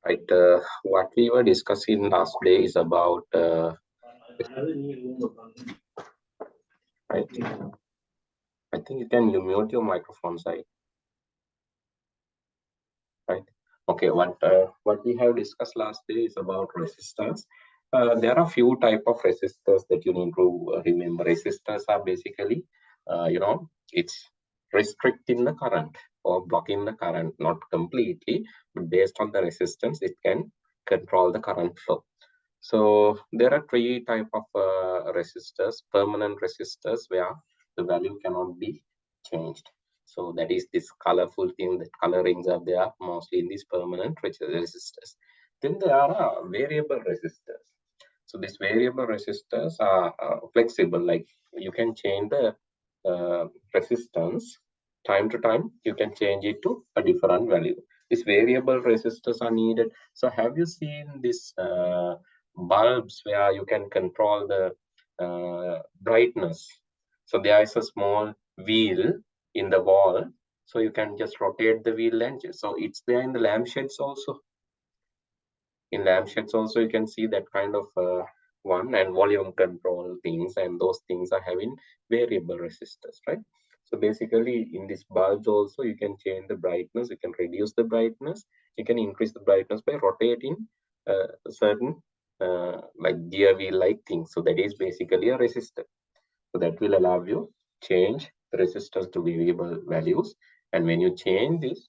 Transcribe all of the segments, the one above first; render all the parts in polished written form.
Right. What we were discussing last day is about right. I think you can mute your microphone side. Right. Okay. What we have discussed last day is about resistors. There are few type of resistors that you need to remember. Resistors are basically, it's restricting the current or blocking the current, not completely, but based on the resistance, it can control the current flow. So there are three type of resistors: permanent resistors, where the value cannot be changed. So that is this colorful thing, that colorings are there mostly in these permanent resistors. Then there are variable resistors. So these variable resistors are flexible, like you can change the resistance time to time. You can change it to a different value. These variable resistors are needed. So have you seen this bulbs where you can control the brightness? So there is a small wheel in the wall, so you can just rotate the wheel and so it's there in the lampshades also. In lampshades also you can see that kind of one, and volume control things, and those things are having variable resistors, right? So basically in this bulbs also you can change the brightness, you can reduce the brightness, you can increase the brightness by rotating certain like gear wheel like things. So that is basically a resistor. So that will allow you change the resistors to variable values, and when you change this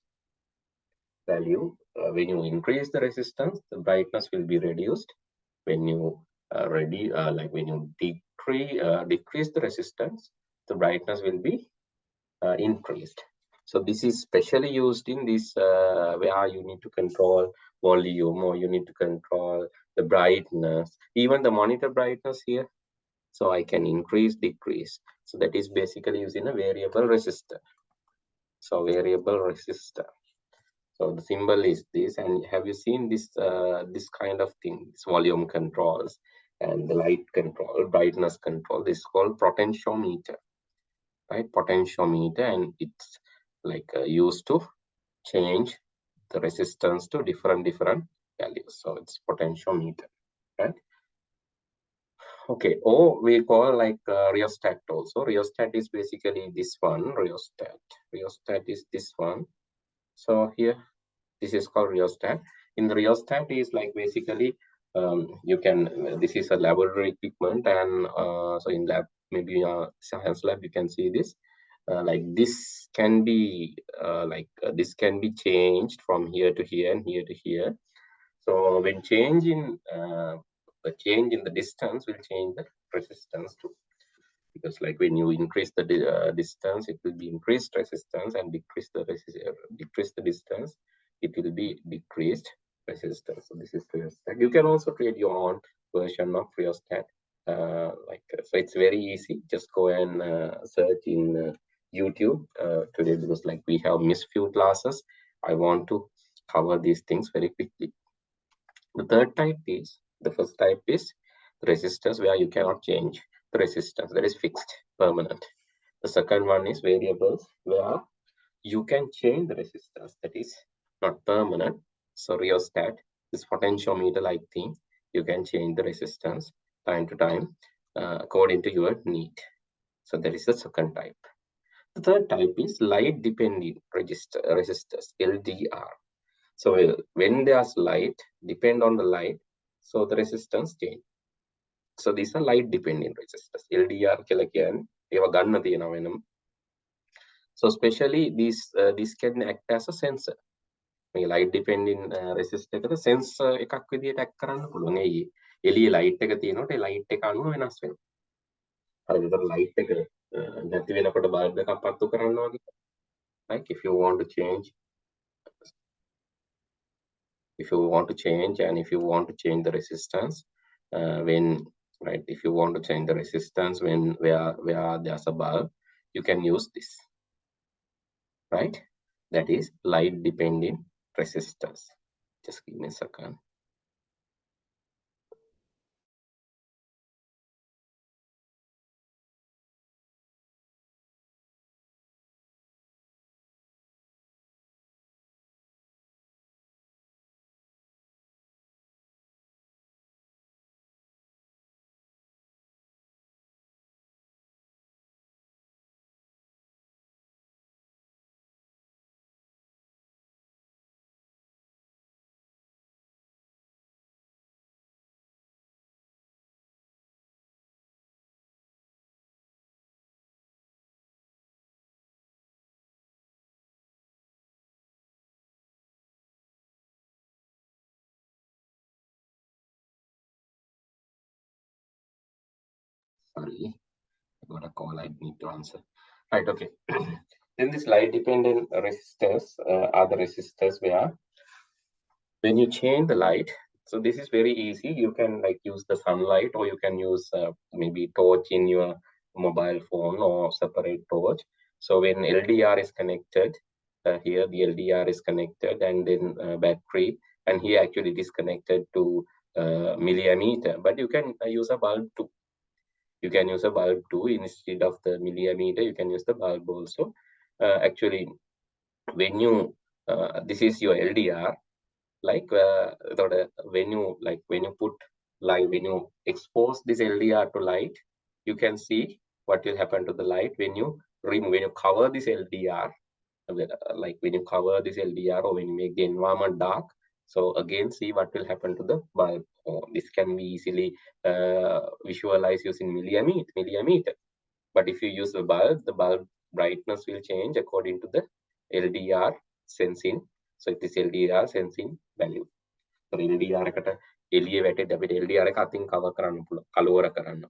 value, when you increase the resistance, the brightness will be reduced. When you when you decrease the resistance, the brightness will be increased. So this is specially used in this where you need to control volume, or you need to control the brightness, even the monitor brightness here. So I can increase, decrease. So that is basically using a variable resistor. So variable resistor. So the symbol is this, and have you seen this this kind of thing? This volume controls and the light control, brightness control. This is called potentiometer, right? Potentiometer, and it's like used to change the resistance to different values. So it's potentiometer, right? Okay. Or we call like rheostat also. Rheostat is basically this one. Rheostat. Rheostat is this one. So here, this is called rheostat. In the rheostat is like basically you can, this is a laboratory equipment, and so in lab, maybe science lab, you can see this. Like this can be this can be changed from here to here and here to here. So when the change in the distance will change the resistance too, because like when you increase the distance, it will be increased resistance, and decrease the distance, it will be decreased resistance. So this is rheostat. You can also create your own version of rheostat. So it's very easy. Just go and search in YouTube today, because like we have missed few classes. I want to cover these things very quickly. The third type is, the first type is resistors where you cannot change the resistance, that is fixed, permanent. The second one is variables where you can change the resistance, that is not permanent. So rheostat, this potentiometer like thing, you can change the resistance time to time according to your need. So that is the second type. The third type is light dependent resistors, LDR. So when there's light, depend on the light, so the resistance change. So these are light dependent resistors. LDR කියලා කියන්නේ ඒවා ගන්න තියෙනවා වෙනම. So especially this can act as a sensor. මේ light dependent resistor එකට sensor එකක් විදියට act කරන්න පුළුවන්. ඒ එළියේ light එක තියෙනකොට ඒ light එක අනුව වෙනස් වෙනවා. හරිද? ඒතර light එක නැති වෙනකොට bulb එකක් පත්තු කරනවා වගේ. Like if you want to change and if you want to change the resistance if you want to change the resistance where there's a bulb, you can use this, right? That is light dependent resistors. Just give me a second. Sorry, I got a call I need to answer. Right, okay. Then this light dependent resistors are the resistors where when you change the light, so this is very easy. You can like use the sunlight, or you can use maybe torch in your mobile phone or separate torch. So when LDR is connected, here the LDR is connected, and then battery, and here actually it is connected to milliammeter, but you can use a bulb too. You can use a bulb too instead of the milliammeter. You can use the bulb also. Actually, when you this is your LDR, like when you put light, when you expose this LDR to light, you can see what will happen to the light when you remove, when you cover this LDR, like when you cover this LDR or when you make the environment dark. So again, see what will happen to the bulb. This can be easily visualized using millimeter. But if you use the bulb brightness will change according to the LDR sensing. So it is LDR sensing value. So LDR එකට එළිය වැටෙද්දී අපිට LDR එක අතින් cover කරන්න පුළුවන්, කලවර කරන්න.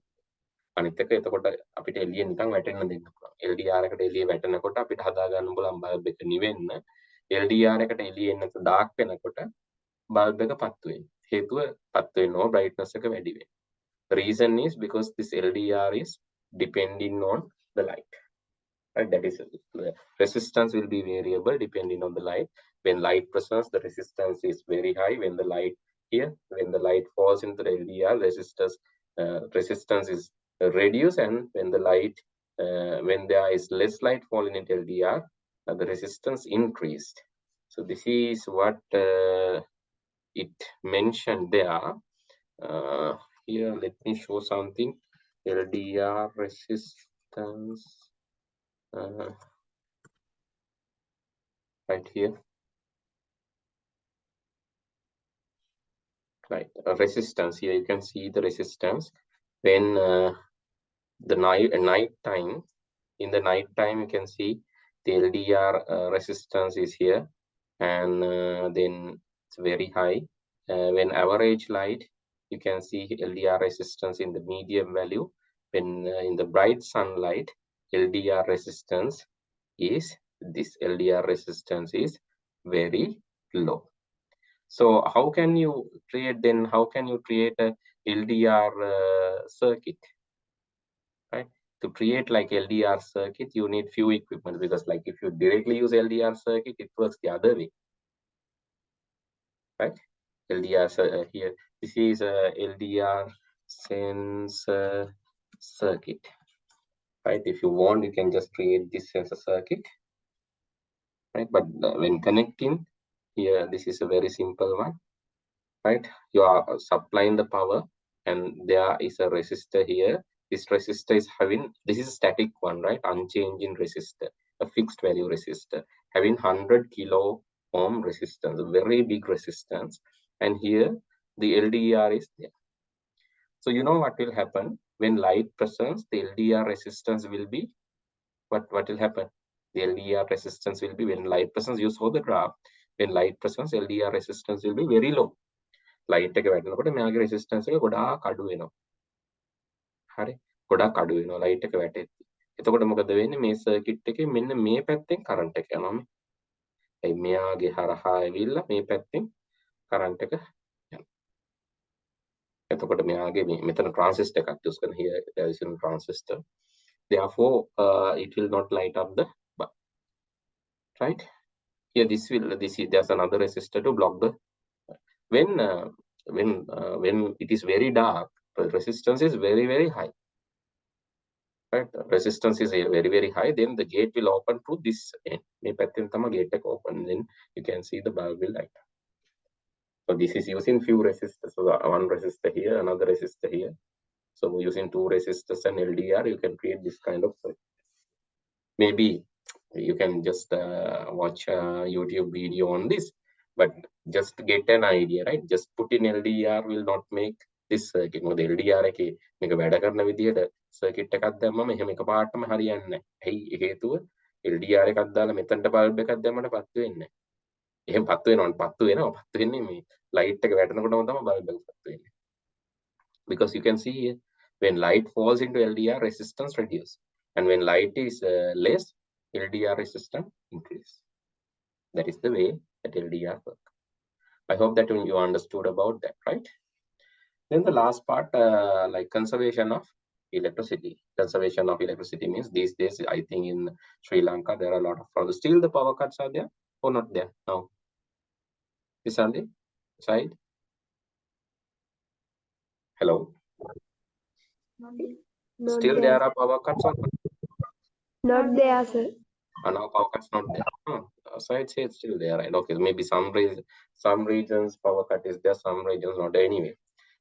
අනිත් එක එතකොට අපිට එළිය නිකන් වැටෙන්න දෙන්න පුළුවන්. LDR එකට එළිය වැටෙනකොට අපිට හදා ගන්න පුළුවන් බල්බ් එක නිවෙන්න. LDR එකට එළිය එන්න ඩාර්ක් වෙනකොට බල්බ් එක පත්තු වෙනවා. හේතුව පත්තු වෙනවා brightness එක වැඩි වෙනවා. The reason is because this LDR is depending on the light. Right? That is, the resistance will be variable depending on the light. When light presence, the resistance is very high. When the light here, when the light falls into the LDR, resistance is reduced, and when the light, when there is less light falling into LDR, the resistance increased. So this is what it mentioned there. Here, let me show something. LDR resistance. Right here, right, resistance. Here you can see the resistance when the night time. In the night time, you can see the LDR resistance is here, and then it's very high. When average light, you can see LDR resistance in the medium value. When in the bright sunlight, LDR resistance is, this LDR resistance is very low. So how can you create then? How can you create a LDR circuit? Right? To create like LDR circuit, you need few equipment, because like if you directly use LDR circuit, it works the other way. Right? LDR here. This is a LDR sensor circuit. Right? If you want, you can just create this sensor circuit. Right? But when connecting here, this is a very simple one. Right? You are supplying the power, and there is a resistor here. This resistor is having, this is a static one, right? Unchanging resistor, a fixed value resistor, having 100 kilo ohm resistance, a very big resistance. And here the LDR is there. So you know what will happen when light presence, the LDR resistance will be, what will happen? The LDR resistance will be, when light presence, you saw the graph, when light presence, LDR resistance will be very low. Light එක වැටෙනකොට මෙයාගේ resistance එක ගොඩාක් අඩු වෙනවා. හරි, ගොඩාක් අඩු වෙනවා light එක වැටෙද්දී. එතකොට මොකද වෙන්නේ? මේ circuit එකේ මෙන්න මේ පැත්තෙන් current එක යනවා. ඒ මෙයාගේ හරහා ඇවිල්ලා මේ පැත්තෙන් current එක යනවා. එතකොට මෙයාගේ මෙතන transistor එකක් use කරන, here there is a transistor. Therefore, it will not light up the bulb. Right? Here there's another resistor to block the. When it is very dark, the resistance is very, very high. Right? Resistance is very, very high. Then the gate will open to this end. May pattern tama gate open. Then you can see the bulb will light. So this is using few resistors. So one resistor here, another resistor here. So using two resistors and LDR, you can create this kind of circuit. Maybe you can just watch a YouTube video on this, but just get an idea, right? Just put in LDR will not make this circuit. මොකද LDR එකේ මේක වැඩ කරන විදිහට circuit එකක් දැම්මම එහෙම එකපාරටම හරියන්නේ නැහැ. ඇයි? හේතුව LDR එකක් දාලා මෙතනට bulb එකක් දැම්මම පත්තු වෙන්නේ නැහැ. එහෙම පත්තු වෙන්නේ මේ light එක වැටෙනකොටම තමයි bulb එක පත්තු වෙන්නේ. Because you can see here When light falls into LDR, resistance reduces. And when light is less, LDR resistance increase. That is the way that LDR works. I hope that you understood about that, right? Then the last part, like conservation of electricity. Conservation of electricity means these days, I think in Sri Lanka, there are a lot of problems. Still the power cuts are there or not there now? Is on the side? Hello? Still there. There are power cuts or Not there, sir. now power cuts not there. So I'd say it's still there, right? Okay, maybe some regions power cut is there, some regions not there anyway.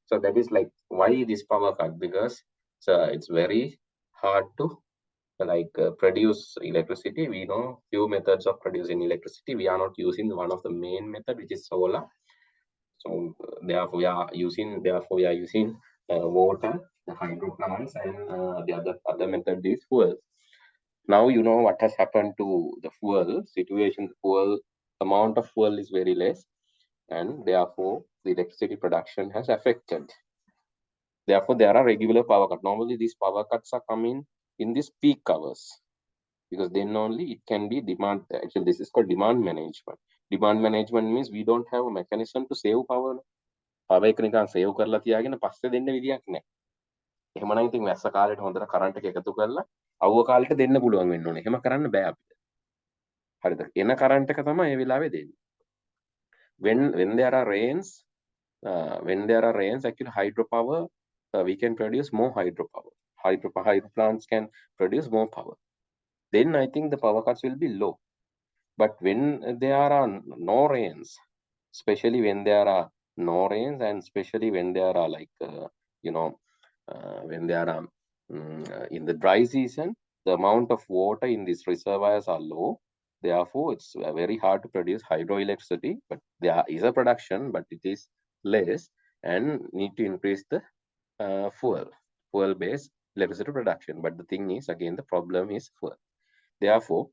So that is like why this power cut, because it's very hard to produce electricity. We know few methods of producing electricity. We are not using one of the main method, which is solar. So therefore we are using water, the hydro plants, and the other method is fuel. Now you know what has happened to the fuel situation. The fuel amount of fuel is very less, and therefore the electricity production has affected. Therefore, there are regular power cuts. Normally, these power cuts are coming in these peak hours, because then only it can be demand. Actually, this is called demand management. Demand management means we don't have a mechanism to save power. Power එක නිකන් save කරලා තියාගෙන පස්සේ දෙන්න විදියක් නැහැ. එහෙමනම් ඉතින් වැස්ස කාලේට හොඳට කරන්ට් එක එකතු කරලා අවුව කාලේට දෙන්න පුළුවන් වෙන්න ඕනේ. එහෙම කරන්න බෑ අපිට. හරිද? එන කරන්ට් එක තමයි මේ වෙලාවේ දෙන්නේ. When there are rains, actually hydropower, we can produce more hydropower. Hydro plants can produce more power. Then I think the power cuts will be low. But when there are no rains, especially when there are no rains, and especially when there are when there are in the dry season, the amount of water in these reservoirs are low. Therefore, it's very hard to produce hydroelectricity. But there is a production, but it is less, and need to increase the fuel-based electricity production. But the thing is, again, the problem is fuel. Therefore,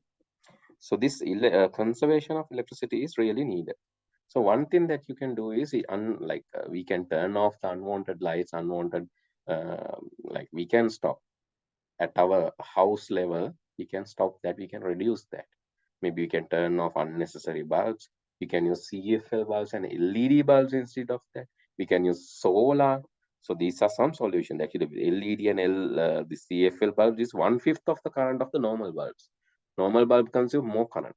so this conservation of electricity is really needed. So one thing that you can do is we can turn off the unwanted lights, we can stop at our house level. We can stop that. We can reduce that. Maybe we can turn off unnecessary bulbs. We can use CFL bulbs and LED bulbs instead of that. We can use solar. So these are some solutions. Actually, LED and the CFL bulbs is 1/5 of the current of the normal bulbs. Normal bulb consume more current.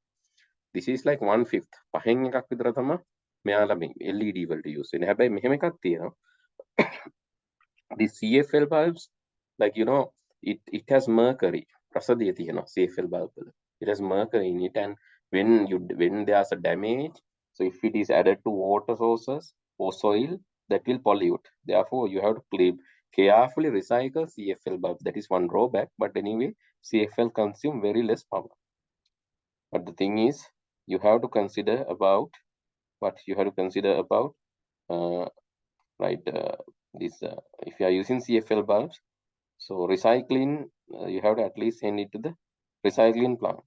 This is like 1/5. පහෙන් එකක් විතර තමයි මෙයාලා මේ LED වලට use වෙන්නේ. හැබැයි මෙහෙම එකක් තියෙනවා. The CFL bulbs, it has mercury. ප්‍රසදිය තියෙනවා CFL bulb වල. It has mercury in it, and when there's a damage, so if it is added to water sources or soil, that will pollute. Therefore, you have to carefully recycle CFL bulbs. That is one drawback. But anyway, CFL consume very less power. But the thing is, you have to consider about if you are using CFL bulbs, so recycling, you have to at least send it to the recycling plant,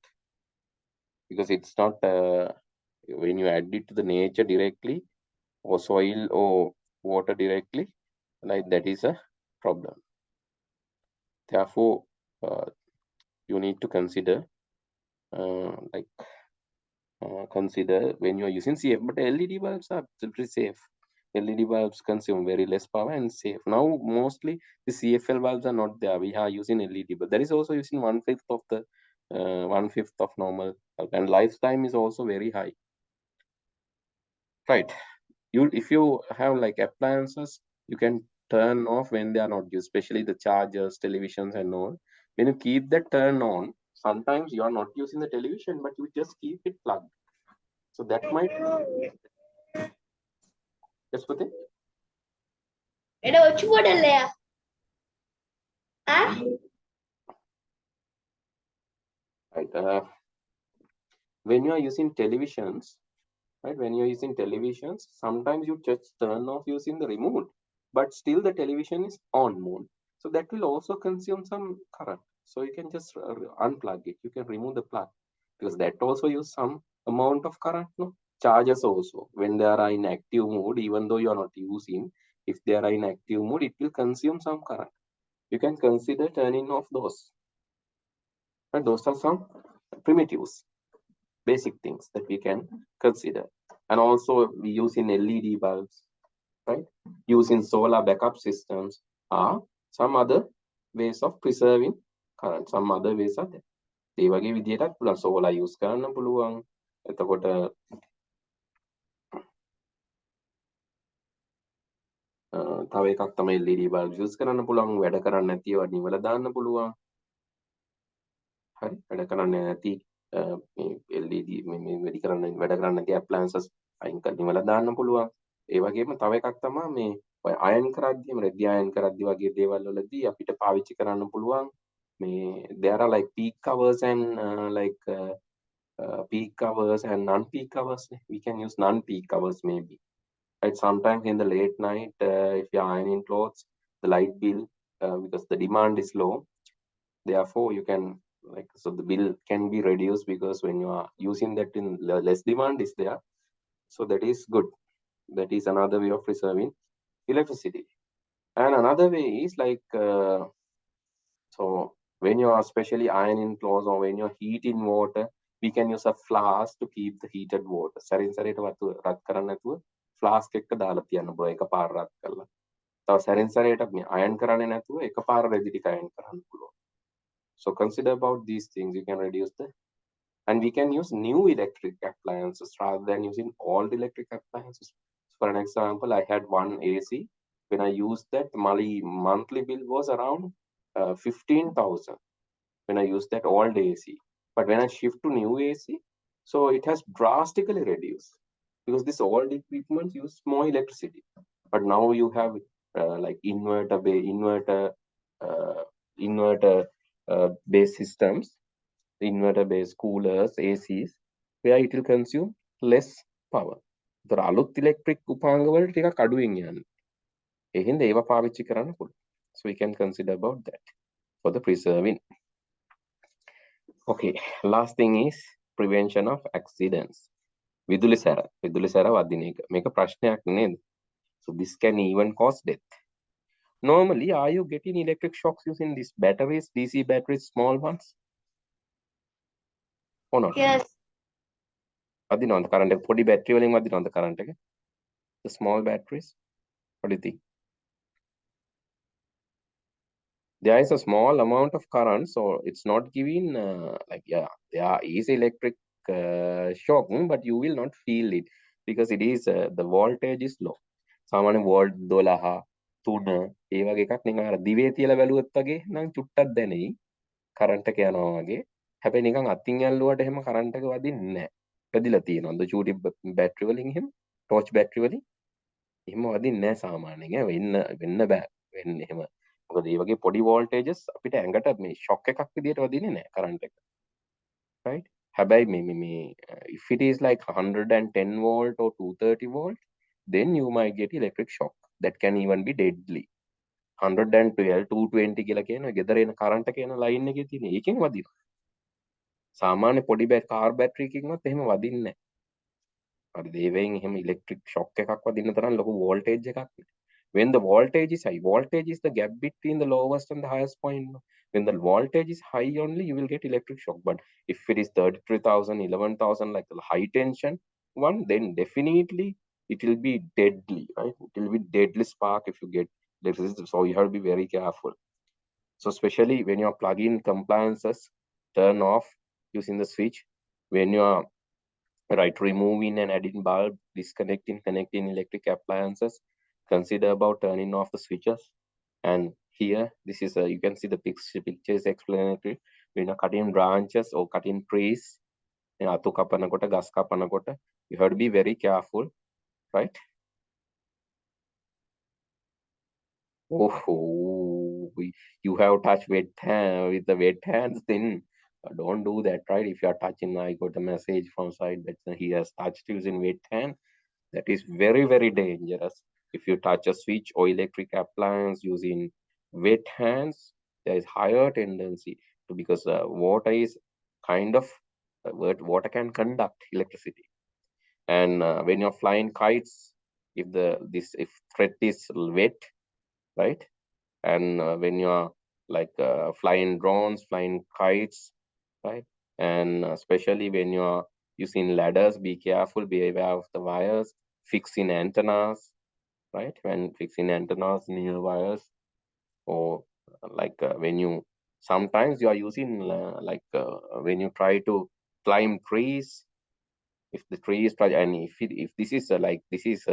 because it's not when you add it to the nature directly, or soil or water directly, that is a problem. Therefore, you need to consider when you are using CF. But LED bulbs are pretty safe. LED bulbs consume very less power and safe. Now, mostly the CFL bulbs are not there. We are using LED, but that is also using 1/5 of the 1/5 of normal bulb, and lifetime is also very high. Right. If you have appliances, you can turn off when they are not used, especially the chargers, televisions, and all. When you keep that turn on, sometimes you are not using the television, but you just keep it plugged. So that might. Yes, Putin? Right. When you are using televisions, right? When you're using televisions, sometimes you just turn off using the remote, but still the television is on mode. So that will also consume some current. So you can just unplug it. You can remove the plug, because that also use some amount of current. No? Chargers also, when they are in active mode, even though you are not using, if they are in active mode, it will consume some current. you can consider turning off those. And those are some primitives, basic things that we can consider. And also we use in LED bulbs, right? Using solar backup systems are some other ways of preserving current. Some other ways are there. ඒ වගේ විදිහටත් පුළුවන් solar use කරන්න පුළුවන්. එතකොට තව එකක් තමයි LED bulb use කරන්න පුළුවන්. වැඩ කරන්නේ නැතිව නිවල දාන්න පුළුවන්. හරි. වැඩ කරන්නේ නැති LED මේ වැඩ කරන්නේ නැති appliances අයින් කරලා නිවල දාන්න පුළුවන්. ඒ වගේම තව එකක් තමයි මේ ඔය අයන් කරද්දිම රෙදි අයන් කරද්දි වගේ දේවල් වලදී අපිට පාවිච්චි කරන්න පුළුවන් මේ there are like peak hours and peak hours and non-peak hours. We can use non-peak hours maybe. Right, sometimes in the late night, if you're ironing clothes, the light bill, because the demand is low, therefore you can so the bill can be reduced because when you are using that in less demand is there. So that is good. That is another way of preserving electricity. And another way is so when you are especially ironing clothes or when you're heating water, we can use a flask to keep the heated water. සරින් සරේට වතුර රත් කරන්න නැතුව flask එකක දාලා තියන්න පුළුවන් එකපාර රත් කරලා. තව සරින් සරේට මේ iron කරන්නේ නැතුව එකපාර රෙදි ටික iron කරන්න පුළුවන්. So consider about these things. You can reduce the, and we can use new electric appliances rather than using old electric appliances. For an example, I had one AC. When I used that, my monthly bill was around 15,000 when I used that old AC. But when I shift to new AC, so it has drastically reduced because this old equipment use more electricity. But now you have like inverter based systems, inverter based coolers, ACs, where it will consume less power. The අලුත් electric උපාංග වලට ටිකක් අඩුවෙන් යන්නේ. ඒ හින්දා ඒවා පාවිච්චි කරන්න පුළුවන්. So we can consider about that for the preserving. Okay, last thing is prevention of accidents. විදුලි සැර වදින එක. මේක ප්‍රශ්නයක් නේද? So this can even cause death. Normally, are you getting electric shocks using these batteries, DC batteries, small ones? Or not? Yes. වදිනවද current එක? පොඩි battery වලින් වදිනවද current එක? The small batteries? What do you think? There is a small amount of current, so it's not giving there is electric shock, but you will not feel it because it is the voltage is low. සාමාන්‍ය volt 12 3 ඒ වගේ එකක් නිකන් අර දිවේ තියලා බැලුවොත් වගේ නම් චුට්ටක් දැනෙයි කරන්ට් එක යනවා වගේ. හැබැයි නිකන් අතින් ඇල්ලුවට එහෙම කරන්ට් එක වදින්නේ නැහැ. වැදිලා තියෙනවා. ද චූටි බැටරි වලින් එහෙම ටෝච් බැටරි වලින් එහෙම වදින්නේ නැහැ සාමාන්‍යයෙන්. වෙන්න බෑ. වෙන්නේ එහෙම. මොකද මේ වගේ පොඩි voltages අපිට ඇඟට මේ shock එකක් විදියට වදින්නේ නැහැ කරන්ට් එක. Right? හැබැයි මේ if it is like 110 volt or 230 volt, then you might get electric shock that can even be deadly. 112 220 කියලා කියන ගෙදර එන කරන්ට් එක එන ලයින් එකේ තියෙන ඒකෙන් වදිනවා. සාමාන්‍ය පොඩි කාර් බැටරි එකකින්වත් එහෙම වදින්නේ නැහැ. හරි දේවෙන් එහෙම ඉලෙක්ට්‍රික් ෂොක් එකක් වදින්න තරම් ලොකු වෝල්ටේජ් එකක් නේ. When the voltage is high, voltage is the gap between the lowest and the highest point. When the voltage is high only, you will get electric shock. But if it is 33,000, 11,000, like the high tension one, then definitely it will be deadly, right? It will be deadly spark if you get electricity. So you have to be very careful. So especially when you are plugging compliances, turn off using the switch. When you are removing and adding bulb, disconnecting, connecting electric appliances, consider about turning off the switches. And here this is you can see the picture is explanatory. When you're cutting branches or cutting trees, you have to be very careful, right? Oh, you have touched with the wet hands, then don't do that, right? If you are touching, I got a message from side that he has touched using wet hand. That is very, very dangerous. If you touch a switch or electric appliance using wet hands, there is higher tendency to, because water is kind of water can conduct electricity. And when you're flying kites, if thread is wet, right, and when you are like flying drones, flying kites, right? And especially when you are using ladders, be careful, be aware of the wires, fixing antennas, right? When fixing antennas near wires, or like when you sometimes you are using when you try to climb trees, if the tree is and if this is this is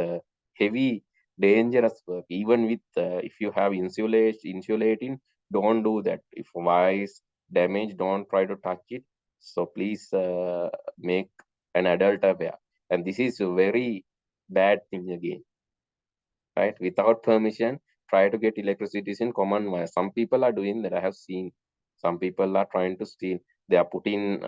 heavy dangerous work, even with if you have insulating, don't do that. If wire is damaged, don't try to touch it. So please make an adult aware. And this is a very bad thing again, right? Without permission, try to get electricity in common wire. Some people are doing that. I have seen some people are trying to steal. They are putting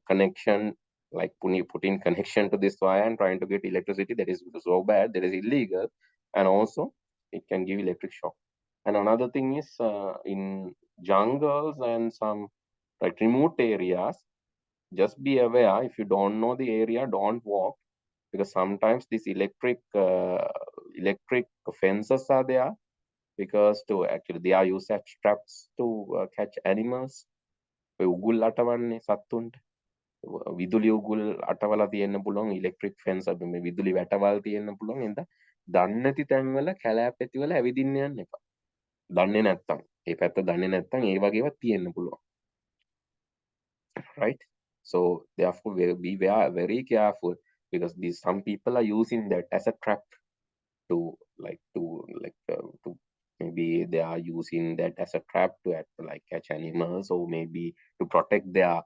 connection, like putting connection to this wire and trying to get electricity. That is so bad. That is illegal, and also it can give electric shock. And another thing is in jungles and some like remote areas, just be aware. If you don't know the area, don't walk, because sometimes these electric fences are there, because to actually they are used as traps to catch animals. උගුල් අටවන්නේ සත්තුන්ට විදුලි උගුල් අටවලා තියෙන්න පුළුවන්, electric fence මේ විදුලි වැටවල් තියෙන්න පුළුවන්. එඳ දන්නේ නැති තැන්වල කැලෑපැති වල ඇවිදින්න යන්න එපා. දන්නේ නැත්තම්, ඒ පැත්ත දන්නේ නැත්තම් ඒ වගේවත් තියෙන්න පුළුවන්, right? So therefore be very careful, because these some people are using that as a trap to maybe they are using that as a trap to like catch animals, or maybe to protect their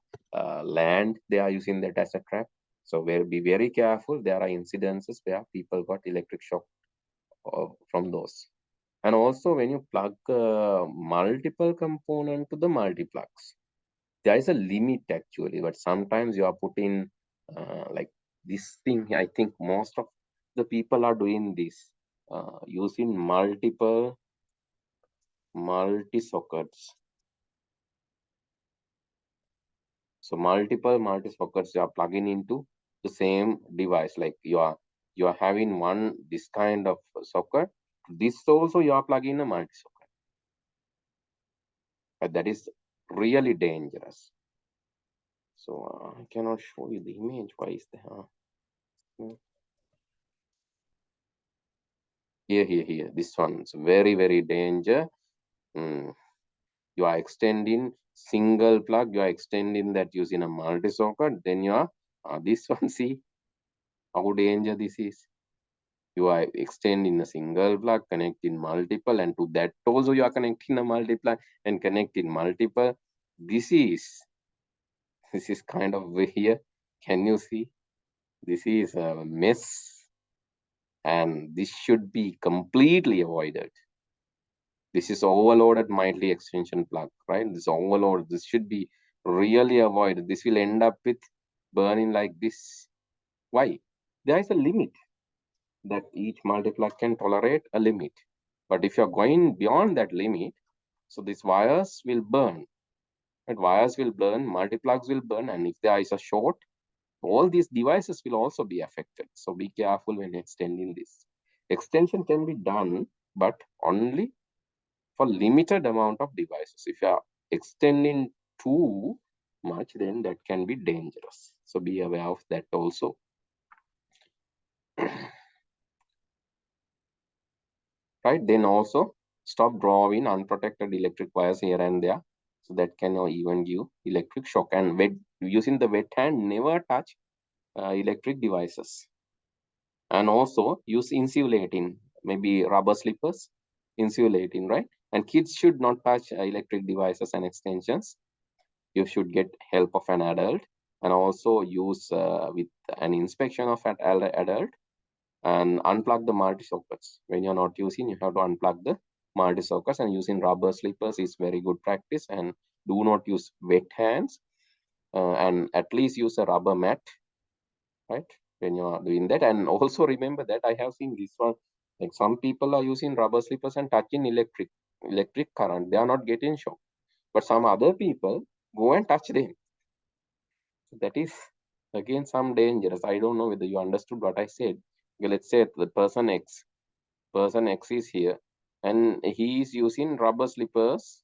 land. They are using that as a trap. So be very careful. There are incidences where people got electric shock from those. And also when you plug multiple component to the multiplugs, there is a limit actually, but sometimes you are putting like this thing. I think most of the people are doing this, using multi-sockets. So multiple multi-sockets you are plugging into the same device. Like you are having one this kind of socket. This also you are plugging a multi-socket. But that is really dangerous. So I cannot show you the image. Why is that? Here. This one's very, very danger. You are extending single plug. You are extending that using a multi-socket. Then you are this one. See how danger this is. You are extending a single plug, connecting multiple, and to that also you are connecting a multiple and connecting multiple. This is kind of way here. Can you see? This is a mess, and this should be completely avoided. This is overloaded MIEEE extension plug, right? This overload, this should be really avoided. This will end up with burning like this. Why? There is a limit that each multiplug can tolerate, a limit. But if you're going beyond that limit, so these wires will burn. And wires will burn, multiplugs will burn, and if there is a short, all these devices will also be affected. So be careful when extending this. Extension can be done, but only for limited amount of devices. If you are extending too much, then that can be dangerous. So be aware of that also. Right, then also stop drawing unprotected electric wires here and there, so that can even give electric shock. And using the wet hand, never touch electric devices. And also use insulating, maybe rubber slippers, insulating, right? And kids should not touch electric devices and extensions. You should get help of an adult, and also use with an inspection of an adult, and unplug the multi-sockets. When you're not using, you have to unplug the multi-sockets, and using rubber slippers is very good practice. And do not use wet hands, and at least use a rubber mat, right, when you are doing that. And also remember that I have seen this one, like some people are using rubber slippers and touching electric current. They are not getting shock, but some other people go and touch them. So that is again some dangerous. I don't know whether you understood what I said. Okay, let's say the person X is here, and he is using rubber slippers.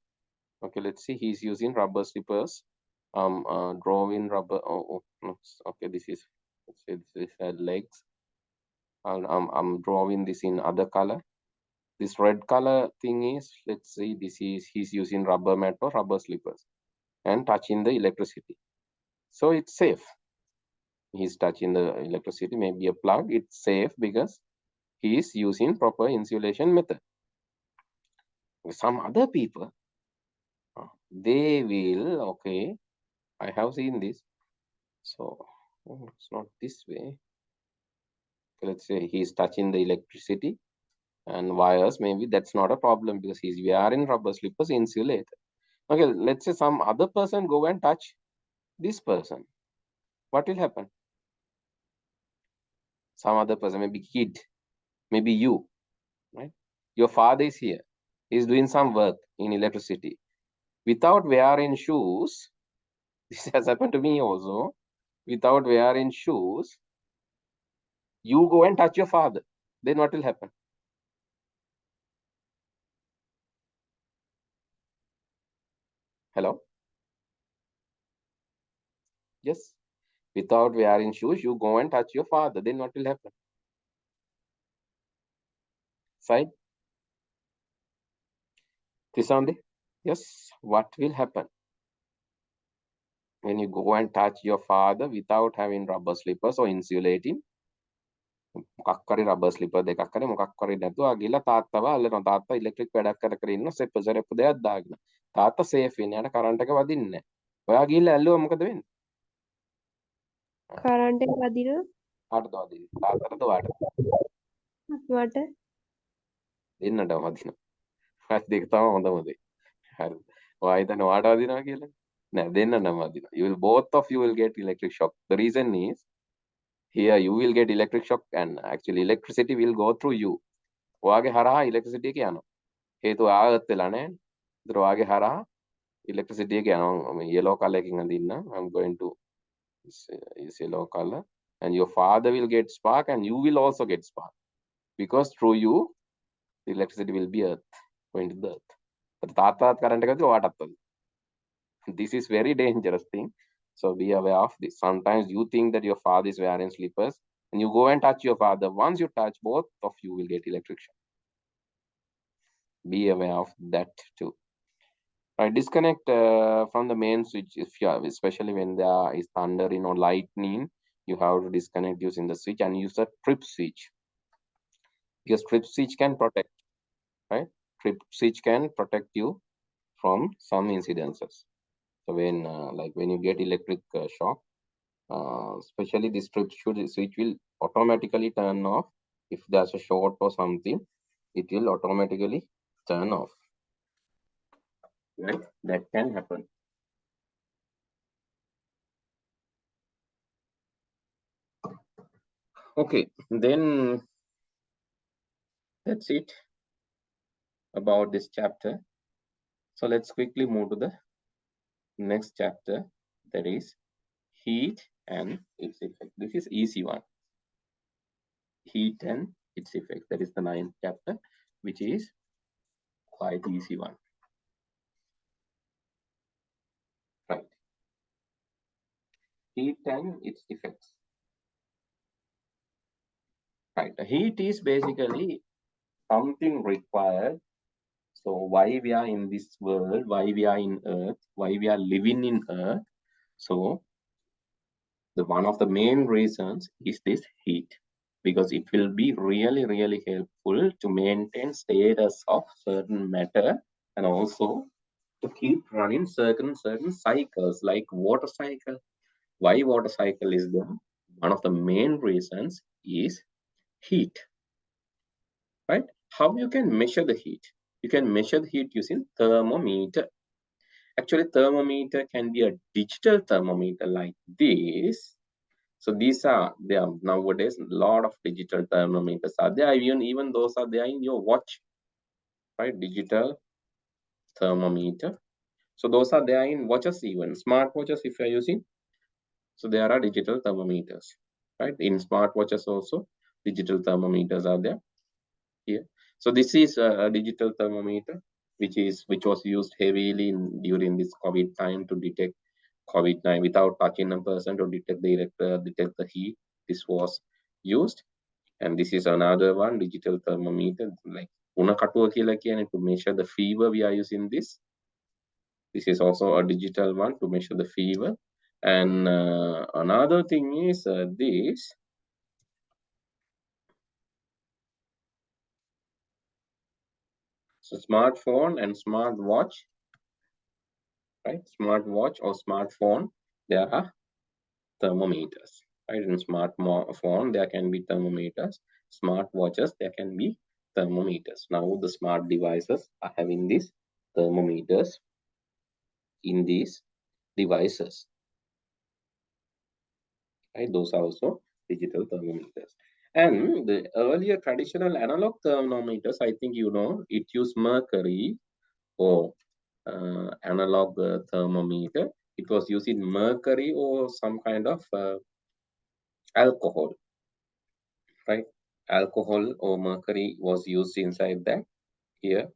Okay, let's see, he's using rubber slippers. Drawing rubber. Oh, no. Okay, this is, let's say this is legs. I'm drawing this in other color. This red color thing is, let's see, this is, he's using rubber mat or rubber slippers and touching the electricity. So it's safe. He's touching the electricity, maybe a plug. It's safe because he is using proper insulation method. Some other people, they will, okay, I have seen this. So it's not this way. Let's say he's touching the electricity and wires, maybe that's not a problem because he's wearing rubber slippers insulated. Okay, let's say some other person go and touch this person. What will happen? Some other person, maybe kid, maybe you, right? Your father is here. He's doing some work in electricity. Without wearing shoes, this has happened to me also. Without wearing shoes, you go and touch your father. Then what will happen? Hello? Yes. Without wearing shoes, you go and touch your father. Then what will happen? Side? Tisande? Yes. What will happen? When you go and touch your father without having rubber slippers or insulating, මොකක් හරි rubber slipper දෙකක් හරි මොකක් හරි නැතුව ගිහලා තාත්තව අල්ලනවා. තාත්තා ඉලෙක්ට්‍රික් වැඩක් කර ඉන්න සෙප්පු දෙයක් දාගෙන. තාත්තා සේෆ් වෙන්නේ. යාට කරන්ට් එක වදින්නේ නැහැ. ඔයා ගිහලා ඇල්ලුවා මොකද වෙන්නේ? කරන්ට් එක වදිනවා. කාටද වදින්නේ? තාත්තටද ඔයාටද? මට දෙන්නටම වදිනවා. හරි දෙක තමයි හොඳම දේ. හරි. ඔයා හිතන්නේ ඔයාට වදිනවා කියලා? නෑ, දෙන්නටම වදිනවා. You will, both of you will get electric shock. The reason is, here you will get electric shock and actually electricity will go through you. ඔයාගේ හරහා electricity එක යනවා. හේතුව ආගත් වෙලා නැහැ. ඒතර ඔයාගේ හරහා electricity එක යනවා. මම yellow color එකකින් අඳින්න. I'm going to use yellow color, and your father will get spark and you will also get spark because through you the electricity will be going to the earth. තාත්තත් current එක ගත්තොත් ඔයාටත් වදිනවා. This is very dangerous thing. So be aware of this. Sometimes you think that your father is wearing slippers and you go and touch your father. Once you touch, both of you will get electric shock. Be aware of that too. Right, disconnect from the main switch if you have, especially when there is thundering or lightning, you have to disconnect using the switch and use a trip switch. Because trip switch can protect, right? Trip switch can protect you from some incidences. So when like when you get electric shock, especially this trip switch will automatically turn off. If there's a short or something, it will automatically turn off. Right? That can happen. Okay, then that's it about this chapter. So let's quickly move to the next chapter, that is heat and its effect. This is easy one. Heat and its effect. That is the 9th chapter, which is quite easy one. Right. Heat and its effects. Right. The heat is basically something required. So why we are in this world, why we are in Earth, why we are living in Earth. So the one of the main reasons is this heat, because it will be really, really helpful to maintain status of certain matter and also to keep running certain cycles like water cycle. Why water cycle is there? One of the main reasons is heat, right? How you can measure the heat? You can measure the heat using thermometer. Actually, thermometer can be a digital thermometer like this. So these are, there are nowadays a lot of digital thermometers are there. Even those are there in your watch, right? Digital thermometer. So those are there in watches, even smart watches if you're using. So there are digital thermometers, right? In smart watches also, digital thermometers are there here. So this is a digital thermometer, which was used heavily during this COVID time to detect COVID-19 without touching a person to detect the heat. This was used, and this is another one, digital thermometer, like una katuwa කියලා කියන්නේ, to measure the fever. We are using this. This is also a digital one to measure the fever. And another thing is this. So smartphone and smartwatch, right? Smartwatch or smartphone, there are thermometers, right? In smartphone, there can be thermometers. Smartwatches, there can be thermometers. Now the smart devices are having these thermometers in these devices, right? Those are also digital thermometers. And the earlier traditional analog thermometers, I think you know, it used mercury or analog thermometer. It was using mercury or some kind of alcohol, right? Alcohol or mercury was used inside that here.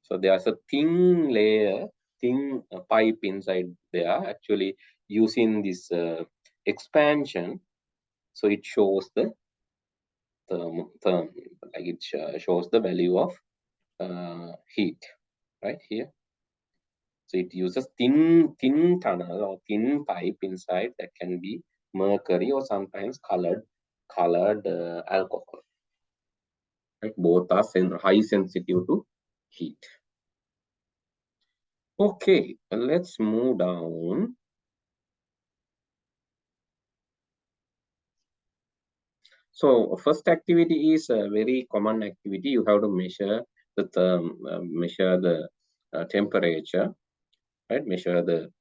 So there's a thin layer, thin pipe inside there, actually using this expansion. So it shows the like it shows the value of heat right here. So it uses thin tunnel or thin pipe inside that can be mercury or sometimes colored alcohol. Right? Both are high sensitive to heat. Okay, let's move down. So first activity is a very common activity. You have to measure the temperature, right? Measure the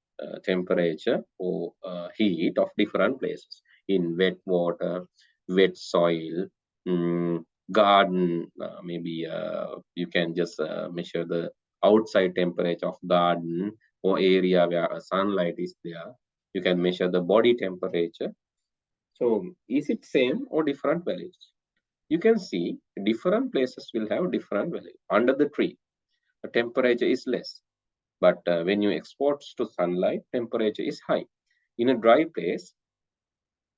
temperature or heat of different places in wet water, wet soil, garden. Maybe you can just measure the outside temperature of garden or area where sunlight is there. You can measure the body temperature. So is it same or different values? You can see different places will have different value. Under the tree, the temperature is less. But when you export to sunlight, temperature is high. In a dry place,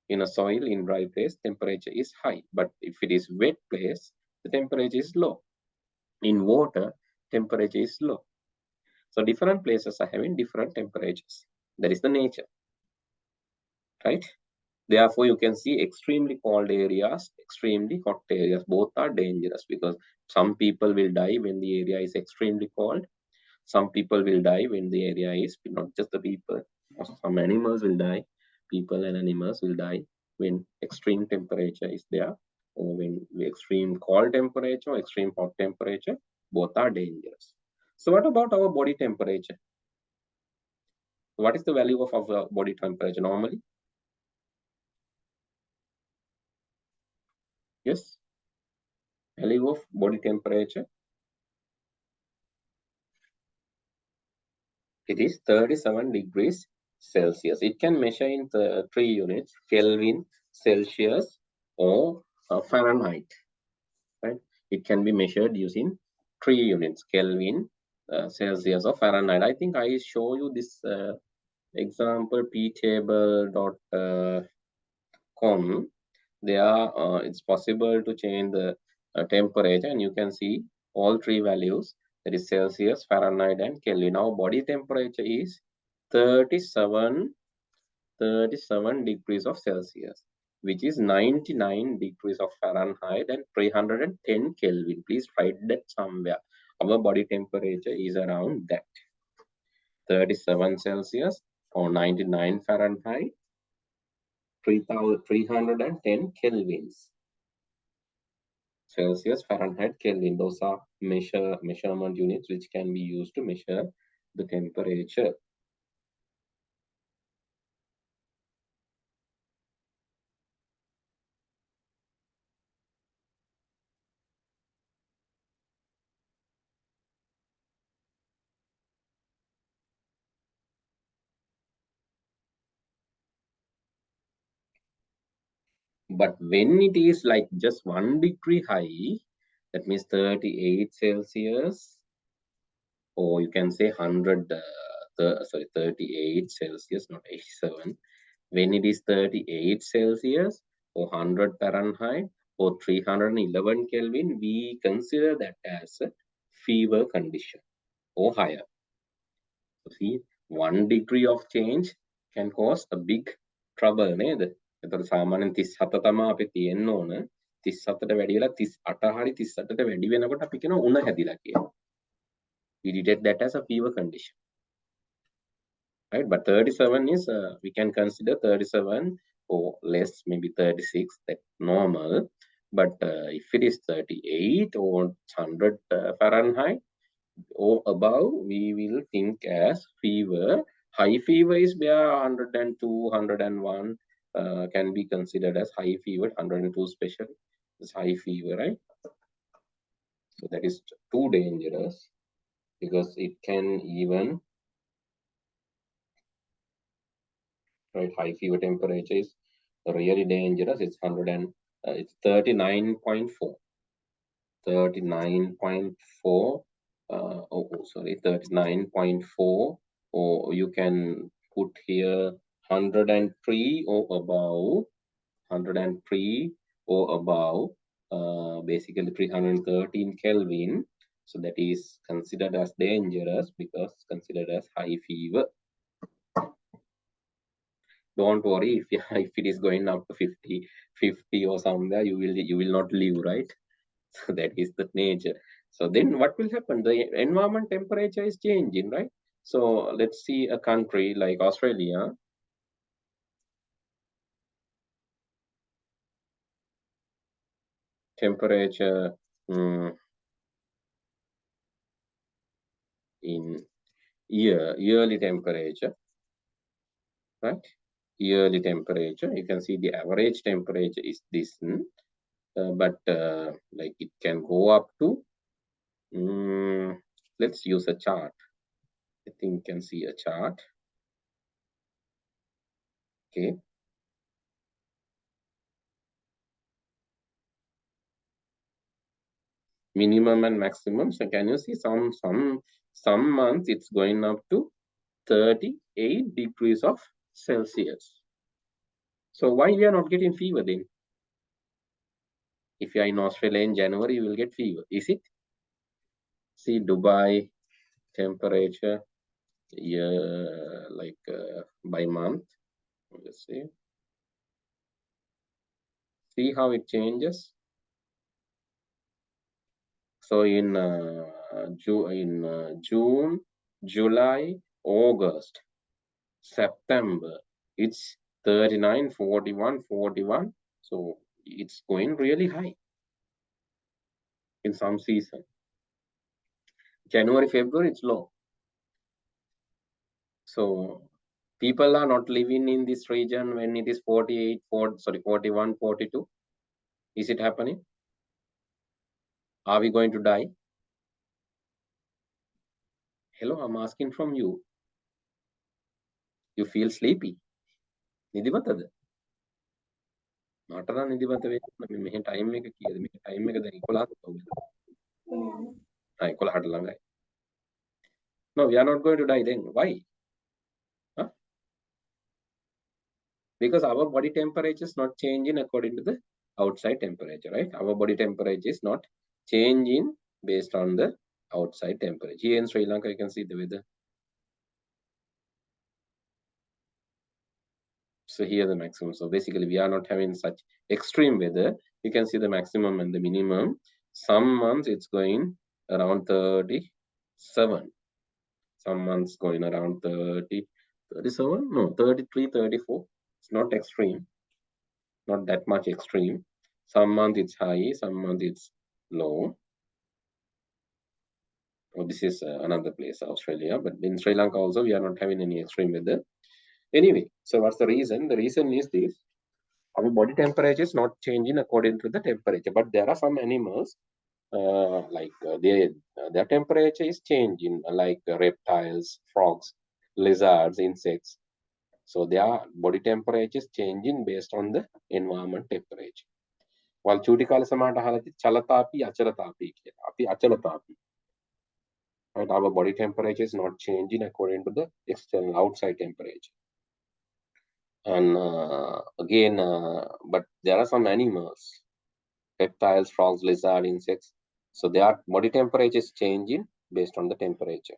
in a soil, in dry place, temperature is high. But if it is wet place, the temperature is low. In water, temperature is low. So different places are having different temperatures. That is the nature, right? Therefore, you can see extremely cold areas, extremely hot areas. Both are dangerous because some people will die when the area is extremely cold. Some people will die when the area is, not just the people, some animals will die. People and animals will die when extreme temperature is there, or when extreme cold temperature, extreme hot temperature. Both are dangerous. So what about our body temperature? What is the value of our body temperature normally? Yes, value of body temperature. It is 37 degrees Celsius. It can measure in the 3 units, Kelvin, Celsius, or Fahrenheit. Right? It can be measured using 3 units, Kelvin, Celsius, or Fahrenheit. I think I show you this example, ptable.com. There, it's possible to change the temperature, and you can see all 3 values, that is Celsius, Fahrenheit, and Kelvin. Our body temperature is 37 degrees of Celsius, which is 99 degrees of Fahrenheit and 310 Kelvin. Please write that somewhere. Our body temperature is around that. 37 Celsius or 99 Fahrenheit, 310 Kelvins. Celsius, Fahrenheit, Kelvin. Those are measurement units which can be used to measure the temperature. But when it is like just 1 degree high, That means 38 Celsius, or you can say 100, 38 Celsius, not 87. When it is 38 Celsius or 100 Fahrenheit or 311 Kelvin, we consider that as a fever condition or higher. So see, 1 degree of change can cause a big trouble නේද? එතකොට සාමාන්‍යයෙන් 37 තමයි අපි තියෙන්න ඕන. 37ට වැඩි වෙලා 38 හරි 38ට වැඩි වෙනකොට අපි කියනවා උණ හැදිලා කියලා. We detect that as a fever condition. Right, but 37 is we can consider 37 or less, maybe 36, that's normal. But if it is 38 or 100 Fahrenheit or above, we will think as fever. High fever is where 102, 101 can be considered as high fever. 102 special is high fever, right? So that is too dangerous because it can even, right, high fever temperature is really dangerous. It's 100 and it's 39.4. 39.4. Sorry, 39.4. Or you can put here 103 or above. 103 or above. Basically 313 Kelvin. So that is considered as dangerous because considered as high fever. Don't worry if it is going up to 50 or somewhere, you will not live, right? So that is the nature. So then what will happen? The environment temperature is changing, right? So let's see a country like Australia. Temperature in yearly temperature, right? Yearly temperature, you can see the average temperature is this, but like it can go up to, let's use a chart. I think you can see a chart. Okay. Minimum and maximum. So can you see some months it's going up to 38 degrees of Celsius. So why we are not getting fever then? If you are in Australia in January, you will get fever. Is it? See Dubai temperature, like by month. Let's see. See how it changes. So in June, July, August, September, it's 39, 41, 41. So it's going really high in some season. January, February, it's low. So people are not living in this region when it is 41, 42. Is it happening? Are we going to die? Hello, I'm asking from you. You feel sleepy? නිදිමතද? මට නම් නිදිමත වෙන්නේ මෙහෙ time එක කීයද? මේ time එක දැන් 11ක් වගේ. 11ට ළඟයි. No, we are not going to die then. Why? Huh? Because our body temperature is not changing according to the outside temperature, right? Our body temperature is not changing based on the outside temperature. Here in Sri Lanka, you can see the weather. So here the maximum. So basically, we are not having such extreme weather. You can see the maximum and the minimum. Some months it's going around 37. Some months going around 30, 37, no, 33, 34. It's not extreme, not that much extreme. Some month it's high, some month it's low. Oh, this is another place, Australia, but in Sri Lanka also we are not having any extreme weather. Anyway, so what's the reason? The reason is this: our body temperature is not changing according to the temperature, but there are some animals their temperature is changing, like reptiles, frogs, lizards, insects. So their body temperature is changing based on the environment temperature. While චූටි කාලේ සමහරට අහලා තියෙන්නේ චලතාපි අචලතාපි කියලා. අපි අචලතාපි. Right? Our body temperature is not changing according to the external outside temperature. And again, but there are some animals, reptiles, frogs, lizards, insects. So their body temperature is changing based on the temperature.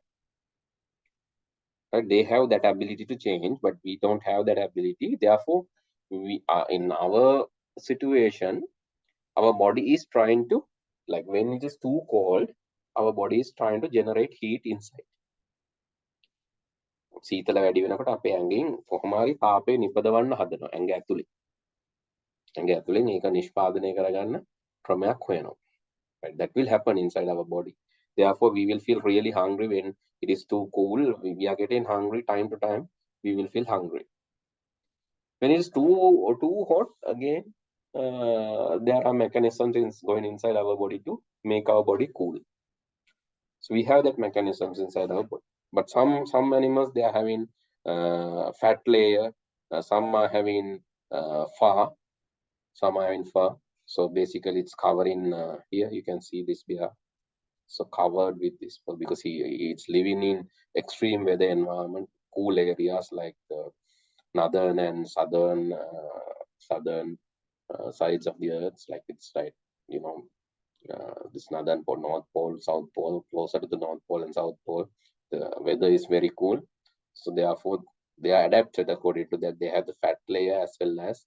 Right? They have that ability to change, but we don't have that ability. Therefore, we are in our situation, our body is trying to, like when it is too cold, our body is trying to generate heat inside. සීතල වැඩි වෙනකොට අපේ ඇඟෙන් කොහොම හරි තාපය නිපදවන්න හදනවා ඇඟ ඇතුලේ. ඇඟ ඇතුලේ මේක නිෂ්පාදනය කරගන්න ක්‍රමයක් හොයනවා. Right? That will happen inside our body. Therefore, we will feel really hungry when it is too cool. We are getting hungry time to time. We will feel hungry. When it is too hot, again, there are mechanisms going inside our body to make our body cool. So we have that mechanisms inside our body. But some animals, they are having fat layer. Some are having fur. Some are having fur. So basically, it's covering here. You can see this bear. So covered with this fur because it's living in extreme weather environment, cool areas like northern and southern sides of the earth. Like it's like, you know, this northern pole, north pole, south pole, closer to the north pole and south pole, the weather is very cool. So therefore, they are adapted according to that. They have the fat layer as well as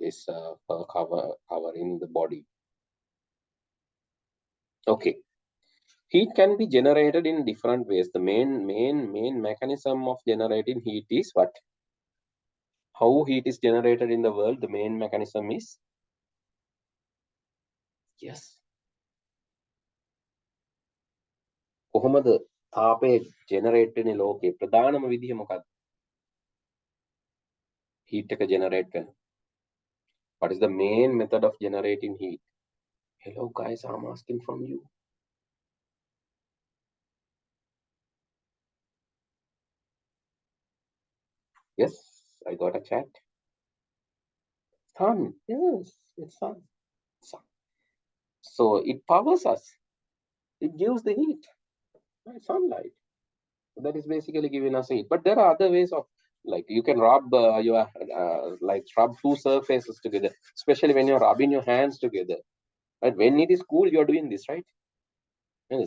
this fur covering the body. Okay. Heat can be generated in different ways. The main mechanism of generating heat is what? How heat is generated in the world, the main mechanism is? Yes. කොහොමද තාපය generate වෙන්නේ ලෝකේ? ප්‍රධානම විදිහ මොකක්ද? heat එක generate වෙන. What is the main method of generating heat? Hello guys, I'm asking from you. Yes, I got a chat. Sun. Yes, it's sun. So it powers us. It gives the heat. Right? Sunlight. So that is basically giving us heat. But there are other ways of, like you can rub like rub two surfaces together, especially when you're rubbing your hands together. Right? When it is cool, you're doing this, right?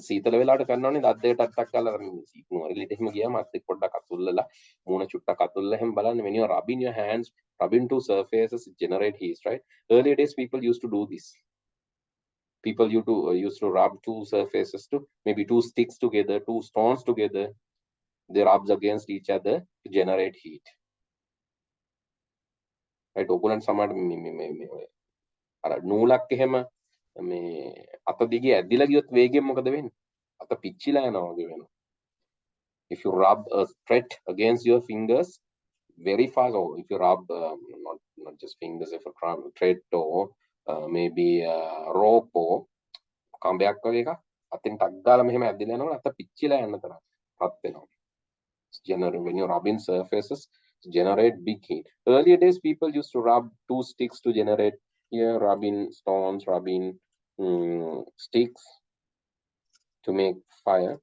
සීතල වෙලාවට කරනවනේ දත් දෙකට අත්තක් කරලා මොරිලිට එහෙම ගියාම අත් දෙක පොඩ්ඩක් අතුල්ලලා මූණ චුට්ටක් අතුල්ලලා එහෙම බලන්න when you're rubbing your hands, rubbing two surfaces, it generate heat, right? Earlier days people used to do this. People used to rub two surfaces to maybe two sticks together, two stones together. They rubs against each other to generate heat. Right? ඔගොල්ලන් සමහර මේ අර නූලක් එහෙම මේ අත දිගේ ඇදිලා ගියොත් වේගයෙන් මොකද වෙන්නේ? අත පිච්චිලා යනවා වගේ වෙනවා. If you rub a thread against your fingers very fast, or if you rub not just fingers, if you rub thread or maybe rope or කම්බයක් වගේ එකක් අතින් ටක් ගාලා මෙහෙම ඇදිලා යනකොට අත පිච්චිලා යන තරම් රත් වෙනවා. Generate when you're rubbing surfaces, generate big heat. Earlier days people used to rub two sticks to generate here, rubbing stones, rubbing sticks to make fire.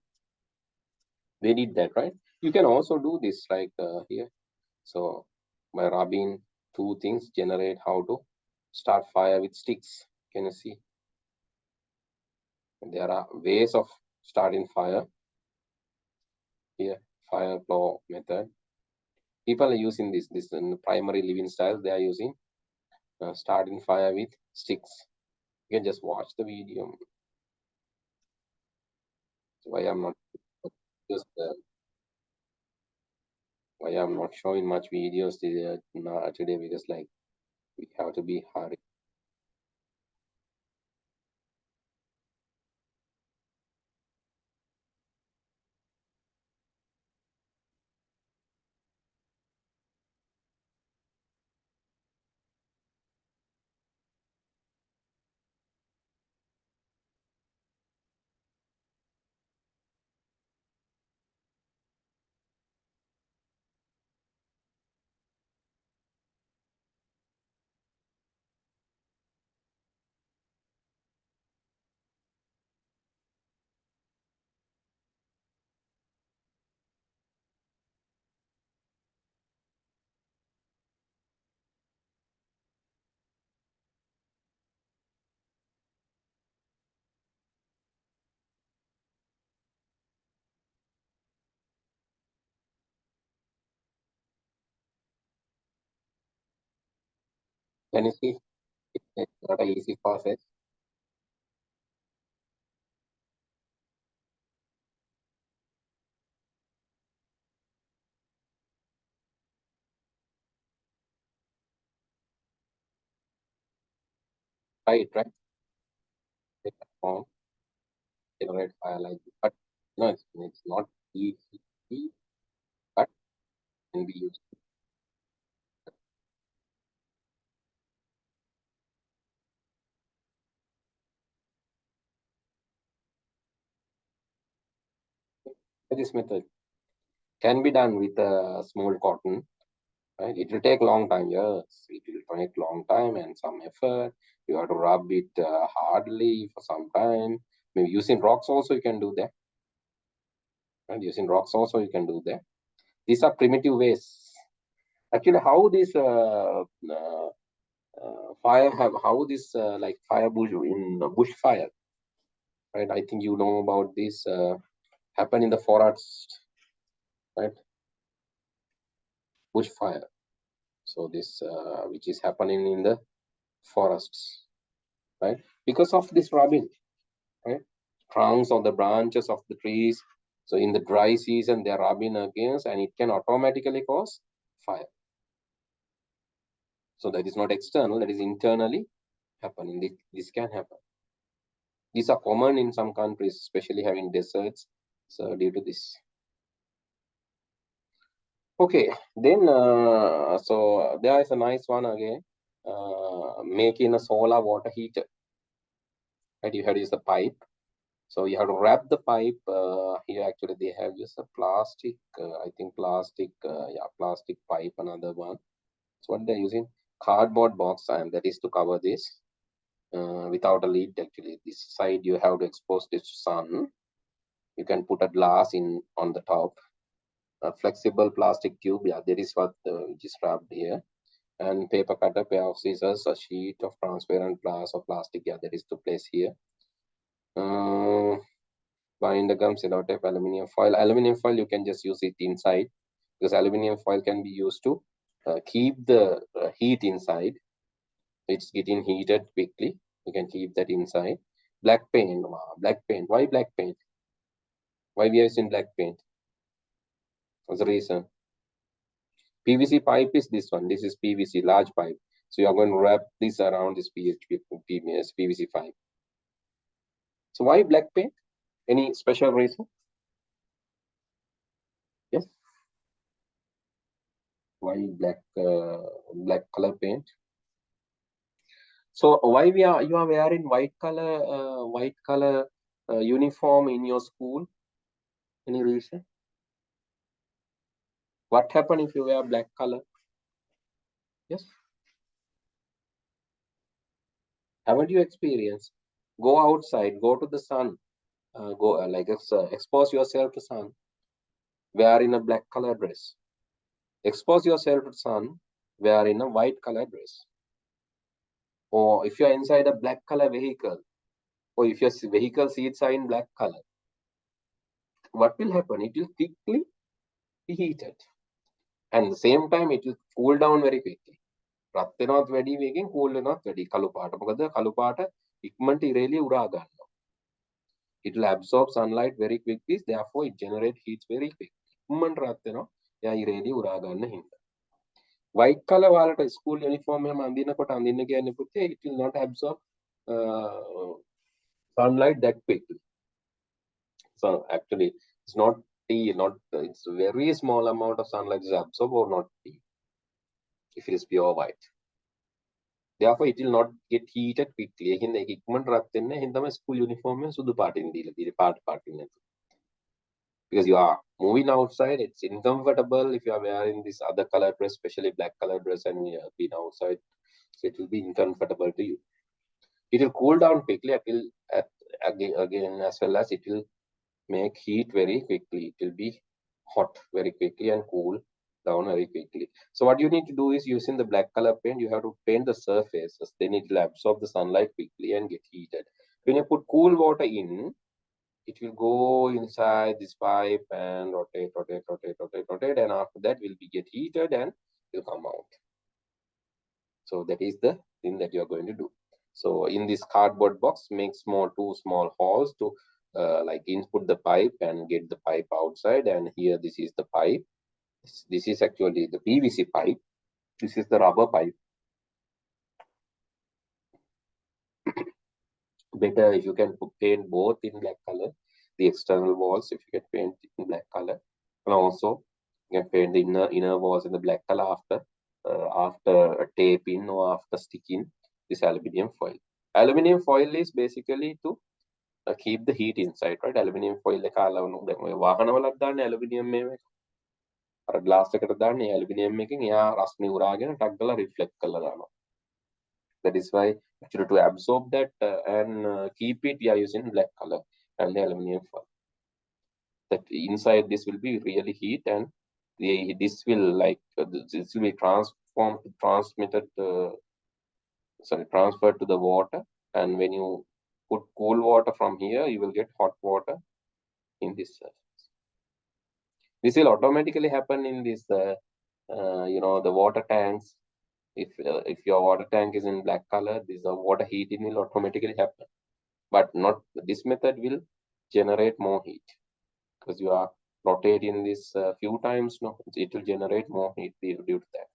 They did that, right? You can also do this like here. So by rubbing two things, generate how to start fire with sticks. Can you see? There are ways of starting fire. Here, fire flow method. People are using this in primary living styles. They are using starting fire with sticks. You can just watch the video. Why I'm not just why I'm not showing much videos today because like we have to be hurried. Can you see? It's not an easy process. Right, right. Take a form, generate file like this. But no, it's not easy, but can be used. This method can be done with a small cotton. Right? It will take long time. Yes, it will take long time and some effort. You have to rub it hardly for some time. Maybe using rocks also you can do that. Right? Using rocks also you can do that. These are primitive ways. Actually, how this fire have how this like fire bush in bush fire, right? I think you know about this happen in the forest, right? Bush fire. So this which is happening in the forests, right? Because of this rubbing, right? Trunks or the branches of the trees. So in the dry season, they are rubbing against, and it can automatically cause fire. So that is not external, that is internally happening. This can happen. These are common in some countries, especially having deserts. So due to this. Okay, then so there is a nice one again. Making a solar water heater. Right, you have to use the pipe. So you have to wrap the pipe. Here actually they have used a plastic, I think plastic, yeah, plastic pipe, another one. So what they're using, cardboard box, and that is to cover this without a lid. Actually, this side you have to expose this to sun. You can put a glass in on the top. A flexible plastic tube, yeah, that is what which is wrapped here. And paper cutter, pair of scissors, a sheet of transparent glass or plastic, yeah, that is to place here. Binder gum, sellotape, aluminum foil. Aluminum foil you can just use it inside because aluminum foil can be used to keep the heat inside. It's getting heated quickly. You can keep that inside. Black paint. Wow, black paint. Why black paint? Why we are using black paint? What's the reason? PVC pipe is this one. This is PVC, large pipe. So you are going to wrap this around this PVC pipe. So why black paint? Any special reason? Yes. Why black color paint? So why you are wearing white color uniform in your school? Any reason? What happen if you wear black color? Yes. Haven't you experienced? Go outside, go to the sun, go expose yourself to sun. Wearing a black color dress. Expose yourself to sun. Wearing a white color dress. Or if you are inside a black color vehicle, or if your vehicle seats are in black color, what will happen? It will quickly be heated. And at the same time, it will cool down very quickly. රත් වෙනවත් වැඩි වේගෙන් cool වෙනවත් වැඩි කළු පාට. මොකද කළු පාට ඉක්මනට ඉරේලිය උරා ගන්නවා. It will absorb sunlight very quickly, therefore it generates heat very quickly. ඉක්මනට රත් වෙනවා. එයා ඉරේලිය උරා ගන්න හින්දා. White color වලට school uniform එකම අඳිනකොට අඳින්න කියන්නේ පුතේ, it will not absorb sunlight that quickly. So actually it's not it's very small amount of sunlight is absorbed or not if it is pure white. Therefore, it will not get heated quickly. එහෙනම් ඒක ඉක්මනට රත් වෙන්නේ. එහෙනම් තමයි school uniform එක සුදු පාටින් දීලා තියෙන්නේ. පාටින් නැතුව. Because you are moving outside, it's uncomfortable if you are wearing this other color dress, especially black color dress, and you have been outside. So it will be uncomfortable to you. It will cool down quickly again as well as it will make heat very quickly. It will be hot very quickly and cool down very quickly. So what you need to do is using the black color paint, you have to paint the surfaces, then it will absorb the sunlight quickly and get heated. When you put cool water in, it will go inside this pipe and rotate, and after that will be get heated and will come out. So that is the thing that you are going to do. So in this cardboard box, make two small holes to like input the pipe and get the pipe outside. And here, this is the pipe. This is actually the PVC pipe. This is the rubber pipe. Better if you can paint both in black color. The external walls, if you can paint in black color, and also you can paint the inner walls in the black color after taping or after sticking this aluminium foil. Aluminium foil is basically to keep the heat inside, right? Aluminium foil එක අලවනු දැන් ඔය වාහනවලත් දාන්නේ aluminium මේක. අර glass එකට දාන්නේ aluminium එකකින් එයා රස්නේ උරාගෙන ටක් ගාලා reflect කරලා දානවා. That is why actually to absorb that and keep it, we are using black color and the aluminium foil. That inside this will be really heat, and this will like this will be transferred to the water, and when you put cool water from here, you will get hot water in this surface. This will automatically happen in this the water tanks. If your water tank is in black color, this water heating will automatically happen, but not this method will generate more heat because you are rotating this few times. No, it will generate more heat due to that.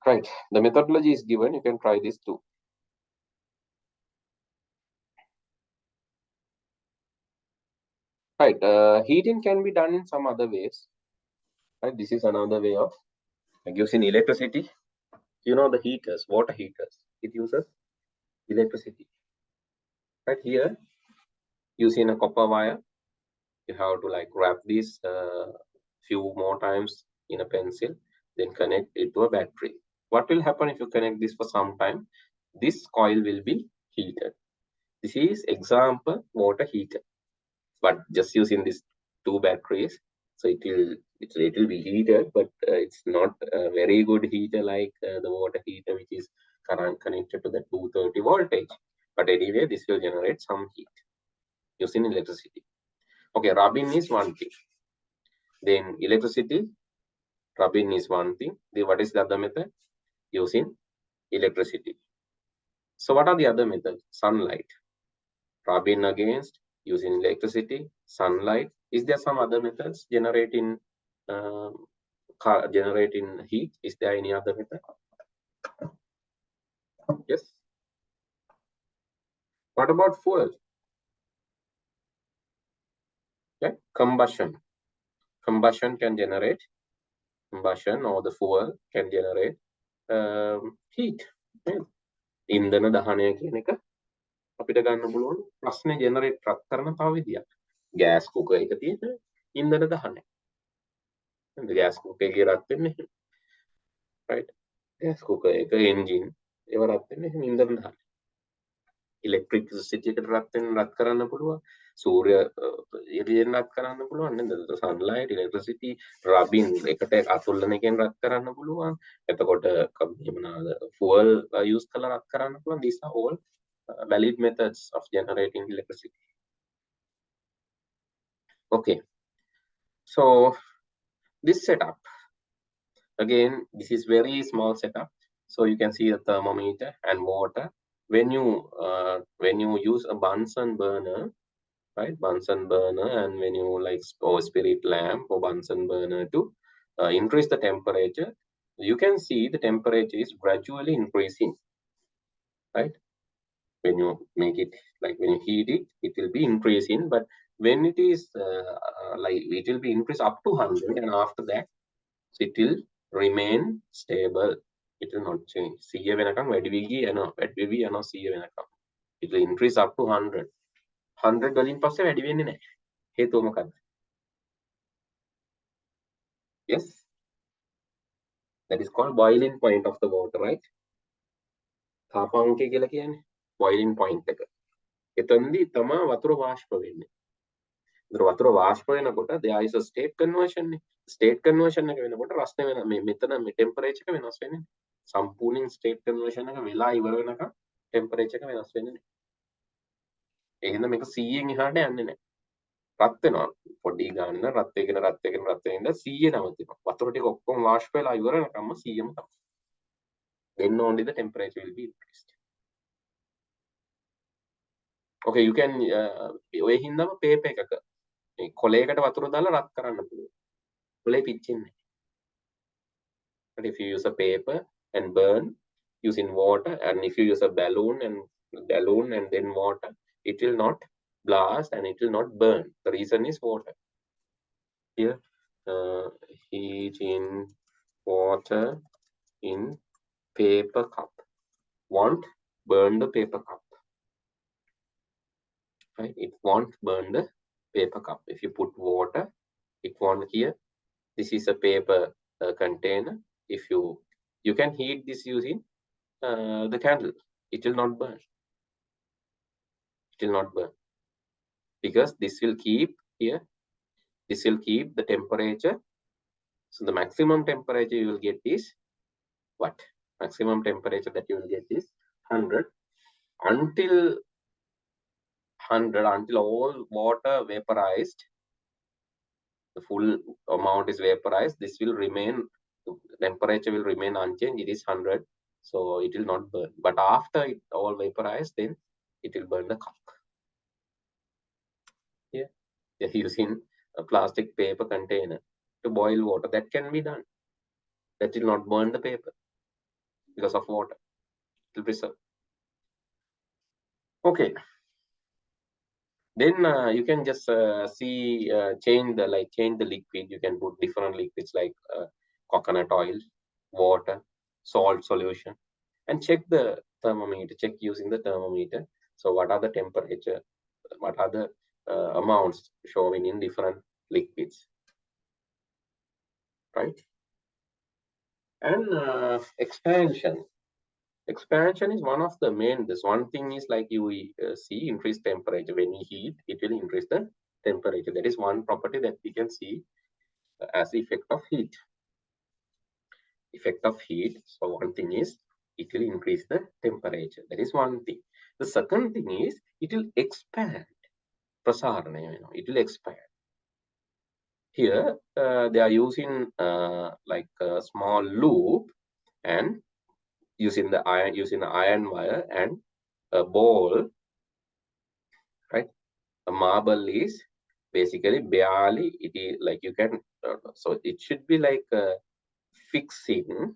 Right, the methodology is given. You can try this too. Right, heating can be done in some other ways. Right, this is another way of using electricity. You know the heaters, water heaters. It uses electricity. Right here, using a copper wire, you have to like wrap this few more times in a pencil, then connect it to a battery. What will happen if you connect this for some time? This coil will be heated. This is example water heater, but just using these two batteries, so it will be heated, but it's not a very good heater like the water heater, which is current connected to the 230 voltage. But anyway, this will generate some heat using electricity. Okay, rubbing is one thing. Then electricity, rubbing is one thing. What is the other method? Using electricity. So what are the other methods? Sunlight. Rubbing against, using electricity, sunlight. Is there some other methods generating heat? Is there any other method? Yes. What about fuel? Okay, combustion. Combustion can generate combustion, or the fuel can generate heat. ඉන්ධන දහනය කියන එක අපිට ගන්න පුළුවන් ප්‍රශ්නේ generate කරන තව විදියක්. ගෑස් කුකර් එක තියෙන ඉන්ධන දහනය. ගෑස් කුකර් එකේ රත් වෙන්නේ. right? ගෑස් කුකර් එක එන්ජින් ඒව රත් වෙන්නේ ඉන්ධන දහනය. ඉලෙක්ට්‍රිසිටි එකට රත් කරන්න පුළුවන්. සූර්ය එළියෙන් රත් කරන්න පුළුවන් නේද? සන්ලයිට්, ඉලෙක්ට්‍රිසිටි, රබින් එකට අතුල්ලන එකෙන් රත් කරන්න පුළුවන්. එතකොට මොනවාද? fuel use කරලා රත් කරන්න පුළුවන්. These are all valid methods of generating electricity. Okay, so this setup, again, this is very small setup. So you can see the thermometer and water. When you use a Bunsen burner, right? Bunsen burner, and when you like spirit lamp or Bunsen burner to increase the temperature, you can see the temperature is gradually increasing, right? When you make it, like when you heat it, it will be increasing, but when it is like it will be increased up to 100, and after that it will remain stable. It will not change. 100 වෙනකම් වැඩි වී යනවා 100 වෙනකම්. It will increase up to 100. 100 වලින් පස්සේ වැඩි වෙන්නේ නැහැ. හේතුව මොකක්ද? Yes, that is called boiling point of the water, right? තාපාංකය කියලා කියන්නේ boiling point එක. එතනදී තමයි වතුර වාෂ්ප වෙන්නේ. වතුර වාෂ්ප වෙනකොට there is a state conversion නේ. State conversion එක වෙනකොට රස්නේ වෙන මෙතන temperature එක වෙනස් වෙන්නේ. සම්පූර්ණ state conversion එක වෙලා ඉවර වෙනකම් temperature එක වෙනස් වෙන්නේ නැහැ. ඒ හින්දා මේක 100 න් එහාට යන්නේ නැහැ. රත් වෙනවා පොඩි ගන්න රත් වෙගෙන 100 නවතිනවා. වතුර ටික ඔක්කොම වාෂ්ප වෙලා ඉවරනකම්ම 100ම තමයි. Then only the temperature will be increased. Okay, you can ඔය හින්දාම paper එකක මේ කොලයකට වතුර දාලා රත් කරන්න පුළුවන්. කොලේ පිච්චෙන්නේ නැහැ. But if you use a paper and burn using water, and if you use a balloon and then water, it will not blast and it will not burn. The reason is water. Here, heat in water in paper cup won't burn the paper cup. Right? It won't burn the paper cup. If you put water, it won't here. This is a paper container. If you can heat this using the candle, it will not burn. It will not burn because this will keep here. This will keep the temperature. So the maximum temperature you will get is what? Maximum temperature that you will get is 100 until all water vaporized. The full amount is vaporized. This will remain. The temperature will remain unchanged. It is 100, so it will not burn. But after it all vaporized, then it will burn the cup. Here, they're using a plastic paper container to boil water. That can be done. That will not burn the paper because of water. It will preserve. Okay. Then you can just change the liquid. You can put different liquids like coconut oil, water, salt solution, and check the thermometer. Check using the thermometer. So what are the temperature? What are the amounts showing in different liquids? Right? And expansion. Expansion is one of the main. This one thing is like you see increased temperature. When you heat, it will increase the temperature. That is one property that we can see as effect of heat. Effect of heat. So one thing is it will increase the temperature. That is one thing. The second thing is it will expand. Prasarana, it will expand. Here they are using like a small loop and using the iron wire and a ball, right? A marble is basically barely, it is like you can so it should be like fixing.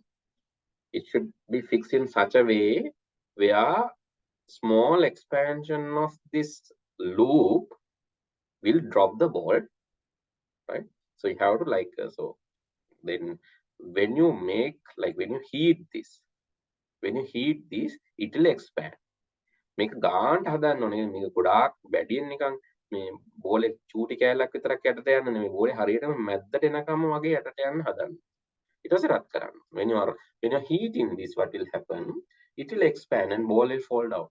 It should be fixed in such a way where small expansion of this loop will drop the ball, right? So you have to like so then when you make like when you heat this, it will expand. මේක ගාන්ට හදන්න ඕනේ. මේක ගොඩාක් බැඩියෙන් නිකන් මේ බෝලේ චූටි කෑල්ලක් විතරක් යටට යන්න නෙමෙයි. බෝලේ හරියටම මැද්දට එනකම්ම වගේ යටට යන්න හදන්න. ඊට පස්සේ රත් කරන්න. When you are heating this, what will happen? It will expand and ball will fall down.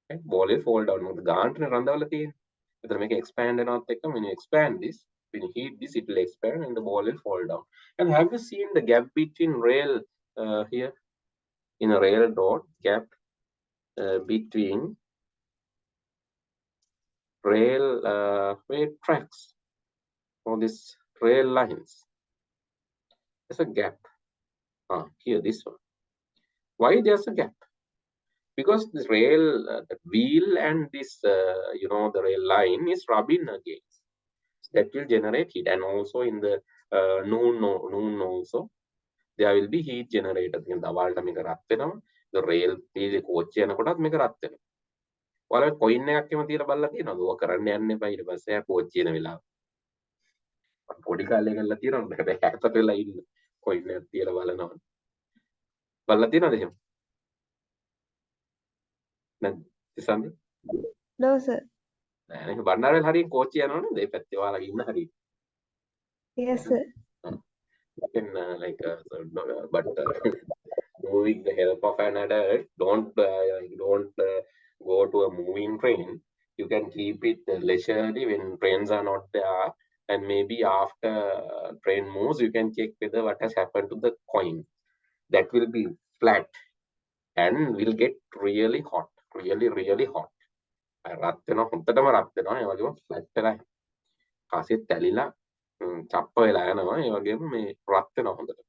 Right? Ball will fall down. මොකද ගාන්ටනේ රඳවලා තියෙන්නේ. එතන මේක expand වෙනවත් එක්ක when you expand this, when you heat this, it will expand and the ball will fall down. And have you seen the gap between rail here? In a railroad, gap between rail tracks or this rail lines. There's a gap. Here, this one. Why there's a gap? Because this rail, the wheel and this, the rail line is rubbing against. That will generate heat. And also in the noon also, there will be heat generated. In the rail, the coach and ඔයාලා coin එකක් එම තියලා බලලා තියෙනවද? ඕක කරන්න යන්න එපා. ඊට පස්සේ කෝච් කියන වෙලාව. පොඩි කාලේ කරලා තියෙනවද? හැබැයි හැකට වෙලා ඉන්න. කොයින් එකක් තියලා බලනවා. බලලා තියෙනවද එහෙම? නැද්ද? ඉස්සන්දි? No sir. නෑ නේ බණ්ඩාරවල හරිය කෝච් යනවනේ. මේ පැත්තේ ඔයාලගේ ඉන්න හරිය. Yes sir. Then but with the help of an adult, don't go to a moving train. You can keep it leisurely when trains are not there, and maybe after train moves, you can check whether what has happened to the coin. That will be flat and will get really hot, really hot. රත් වෙනවා හොඳටම රත් වෙනවා ඒ වගේම flat වෙලා කාසියත් ඇලිලා චප්ප වෙලා යනවා ඒ වගේම මේ රත් වෙනවා හොඳට.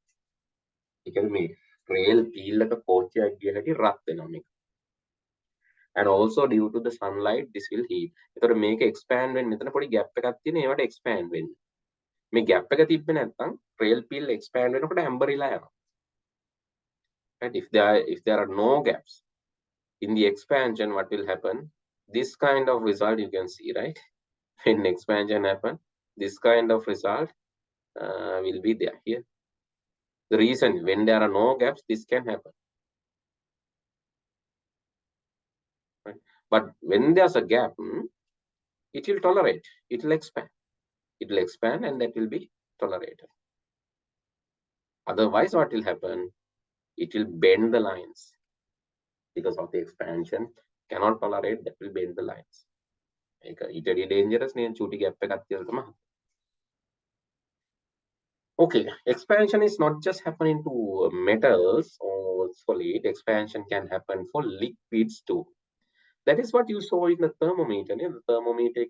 ඒ කියන්නේ මේ රේල් පීල් එක කෝච්චියක් ගිය හැටි රත් වෙනවා මේක. And also due to the sunlight this will heat. ඒතකොට මේක expand වෙන්නේ මෙතන පොඩි gap එකක් තියෙන ඒවට expand වෙන්නේ. මේ gap එක තිබ්බේ නැත්නම් rail peel expand වෙනකොට ඇම්බරිලා යනවා. Right? If there are no gaps in the expansion, what will happen? This kind of result you can see, right? When expansion happen, this kind of result will be there here. The reason when there are no gaps, this can happen. Right? But when there's a gap, it will tolerate, it will expand. It will expand and that will be tolerated. Otherwise, what will happen? It will bend the lines because of the expansion. Cannot tolerate, that will bend the lines. It's very dangerous. Okay, expansion is not just happening to metals or solid. Expansion can happen for liquids too. That is what you saw in the thermometer. The thermometer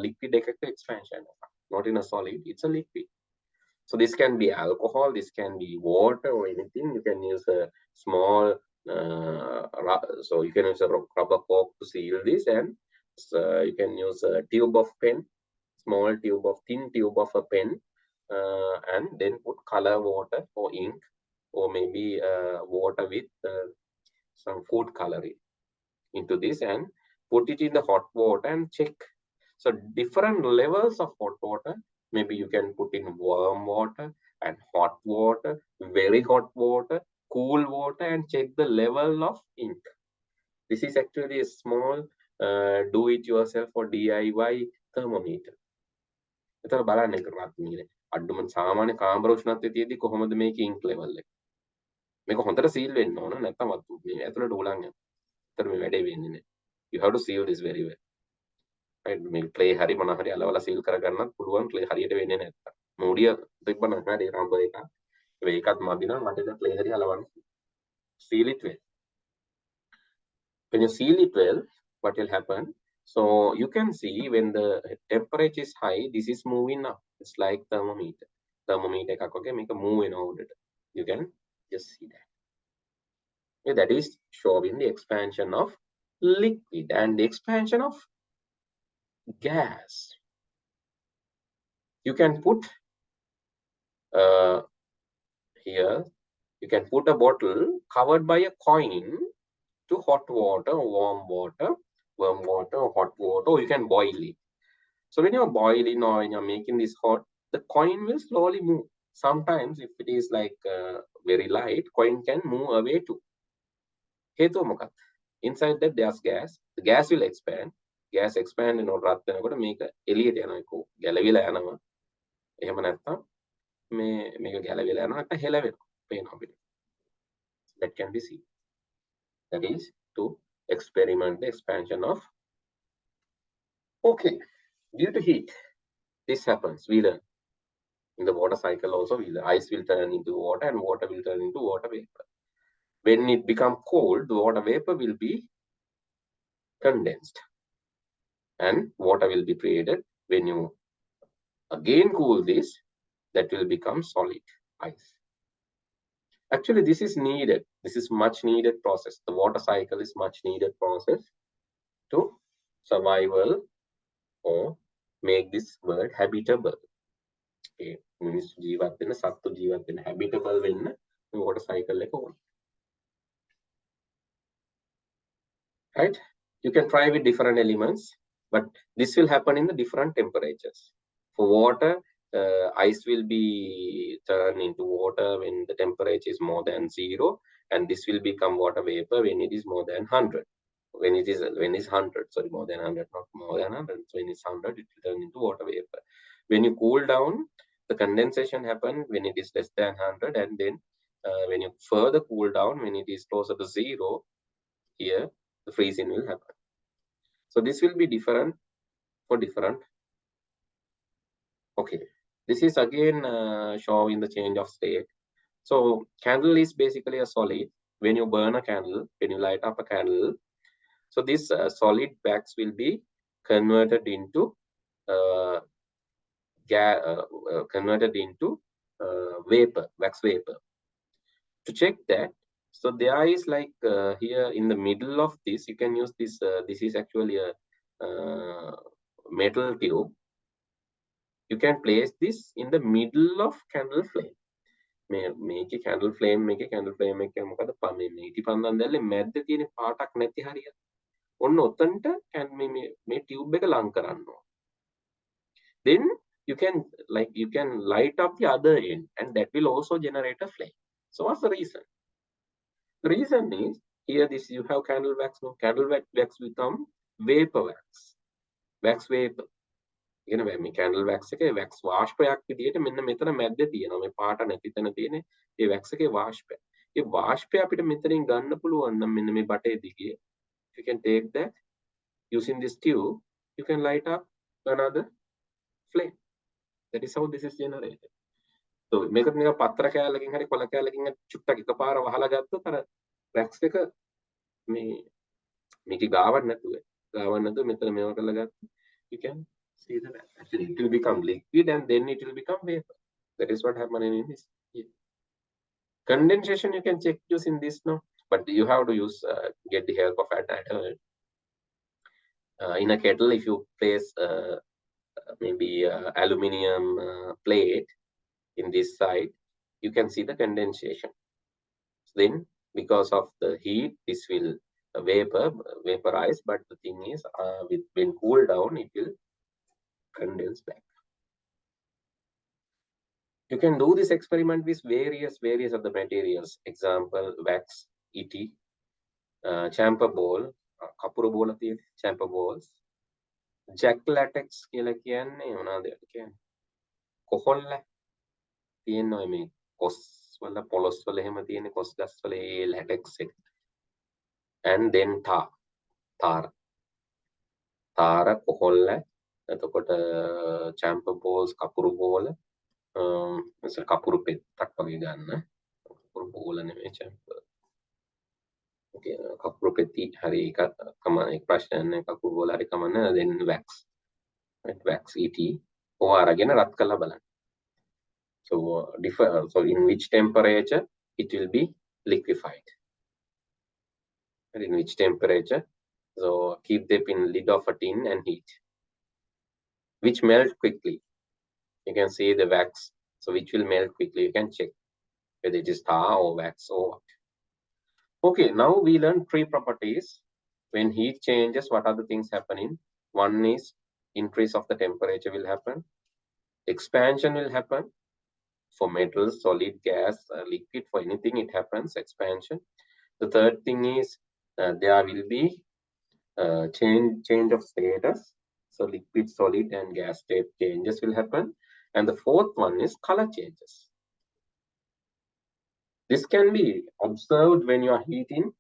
liquid expansion, not in a solid, it's a liquid. So this can be alcohol, this can be water or anything. You can use a small, so you can use a rubber cork to seal this, and you can use a tube of pen, small tube of thin tube of a pen, and then put color water or ink, or maybe water with some food coloring into this, and put it in the hot water and check. So different levels of hot water. Maybe you can put in warm water and hot water, very hot water, cool water, and check the level of ink. This is actually a small do-it-yourself or DIY thermometer. එතන බලන්න එක රත්නීනේ. අඩුම සාමාන්‍ය කාමර උෂ්ණත්වයේ තියෙද්දි කොහොමද මේක ink level එක. මේක හොඳට seal වෙන්න ඕන නැත්නම් මේ ඇතුළට උලන් යනවා. ඒතර මේ වැඩේ වෙන්නේ නැහැ. You have to seal this very well. Right? මේ clay හරි මොන හරි අලවලා seal කරගන්නත් පුළුවන් clay හරියට වෙන්නේ නැත්තම්. මූඩිය තිබ්බනම් හරි රම්බ එකක්. ඒකත් මදි නම් මට ඒක clay හරි අලවන්න. Seal it well. When you seal it well, what will happen? So you can see when the temperature is high, this is moving up. It's like thermometer. Thermometer එකක් වගේ මේක move වෙනවා උඩට. You can just see that. Yeah, that is showing the expansion of liquid and the expansion of gas. You can put here, you can put a bottle covered by a coin to hot water, warm water, hot water, or you can boil it. So when you're boiling or when you're making this hot, the coin will slowly move. Sometimes if it is like very light, coin can move away too. Inside that there's gas. The gas will expand. Gas expand and රත් වෙනකොට මේක එළියට යනවා ඒක ගැලවිලා යනවා. එහෙම නැත්නම් මේක ගැලවිලා යනවා නැත්නම් හෙලවෙනවා. පේනවා අපිට. That can be seen. That is to experiment the expansion of. Okay, due to heat, this happens. We learn in the water cycle also. Ice will turn into water and water will turn into water vapor. When it becomes cold, the water vapor will be condensed and water will be created. When you again cool this, that will become solid ice. Actually, this is needed. This is much needed process. The water cycle is much needed process to survival or make this world habitable. Okay, මිනිස්සු ජීවත් වෙන සත්තු ජීවත් වෙන habitable වෙන්න මේ water cycle එක ඕන. Right? You can try with different elements, but this will happen in the different temperatures. For water, ice will be turned into water when the temperature is more than 0, and this will become water vapor when it is more than 100. When it's 100, sorry, more than 100, not more than 100. So when it's 100, it will turn into water vapor. When you cool down, the condensation happens when it is less than 100, and then when you further cool down, when it is closer to 0, here the freezing will happen. So this will be different for different. Okay, this is again showing the change of state. So candle is basically a solid. When you burn a candle, when you light up a candle, So this solid wax will be converted into vapor, wax vapor. To check that, so there is like here in the middle of this, you can use this. This is actually a metal tube. You can place this in the middle of candle flame. Make a candle flame, make a candle flame, make a මොකද මේ ඉටි පන්දම් දැල්ලේ මැද්ද තියෙන පාටක් නැති හරිය. ඔන්න ඔතනට මේ tube එක ලං කරන්න ඕන. Then you can light up the other end, and that will also generate a flame. So what's the reason? The reason is here this you have candle wax. No, candle wax become vapor wax, wax vapor. You know, මේ candle wax එකේ wax වාෂ්පයක් විදියට මෙන්න මෙතන මැද්දේ තියෙනවා. මේ පාට නැති තැන තියෙන මේ wax එකේ වාෂ්පය. ඒ වාෂ්පය අපිට මෙතනින් ගන්න පුළුවන් නම් මෙන්න මේ බටේ දිගේ. You can take that using this tube. You can light up another flame. That is how this is generated. So මේක නිකන් පත්‍ර කෑල්ලකින් හරි කොළ කෑල්ලකින් චුට්ටක් එකපාර වහලා ගත්තොත් අර wax එක මේක ගාවන්න නැතුව මෙතන මේව කරලා ගත්තොත් you can see that actually it will become liquid and then it will become vapor. That is what happening in this. Condensation you can check using this now, but you have to use get the help of an in a kettle. If you place maybe aluminium plate in this side, you can see the condensation. Then because of the heat, this will vaporize, but the thing is when cooled down, it will condense back. You can do this experiment with various other materials. Example, wax, ET, chamfer ball, kapuru bola තියෙන chamfer balls, jack latex කියලා කියන්නේ මොනවද කියන්නේ? කොහොල්ල තියෙනවා මේ කොස් වල පොලොස් වල එහෙම තියෙන කොස් ගස් වල ඒ latex එක. And then තාර කොහොල්ල එතකොට chamfer balls කපුරු බෝල කපුරු පෙත්තක් වගේ ගන්න කපුරු බෝල නෙමෙයි chamfer. Okay, කපුරු පෙති හරි එක ප්‍රශ්නයක් නෑ කපුරු බෝල හරි කමන්න. Then wax, right? Wax ET ඕව අරගෙන රත් කරලා බලන්න. So in which temperature it will be liquefied, and in which temperature. So keep them in lid of a tin and heat, which melt quickly. You can see the wax, so which will melt quickly. You can check whether it is tar or wax or what. Okay, now we learn three properties. When heat changes, what are the things happening? One is increase of the temperature will happen. Expansion will happen. For metals, solid, gas, liquid, for anything it happens, expansion. The third thing is there will be change of status. So liquid, solid, and gas state changes will happen. And the fourth one is color changes. This can be observed when you are heating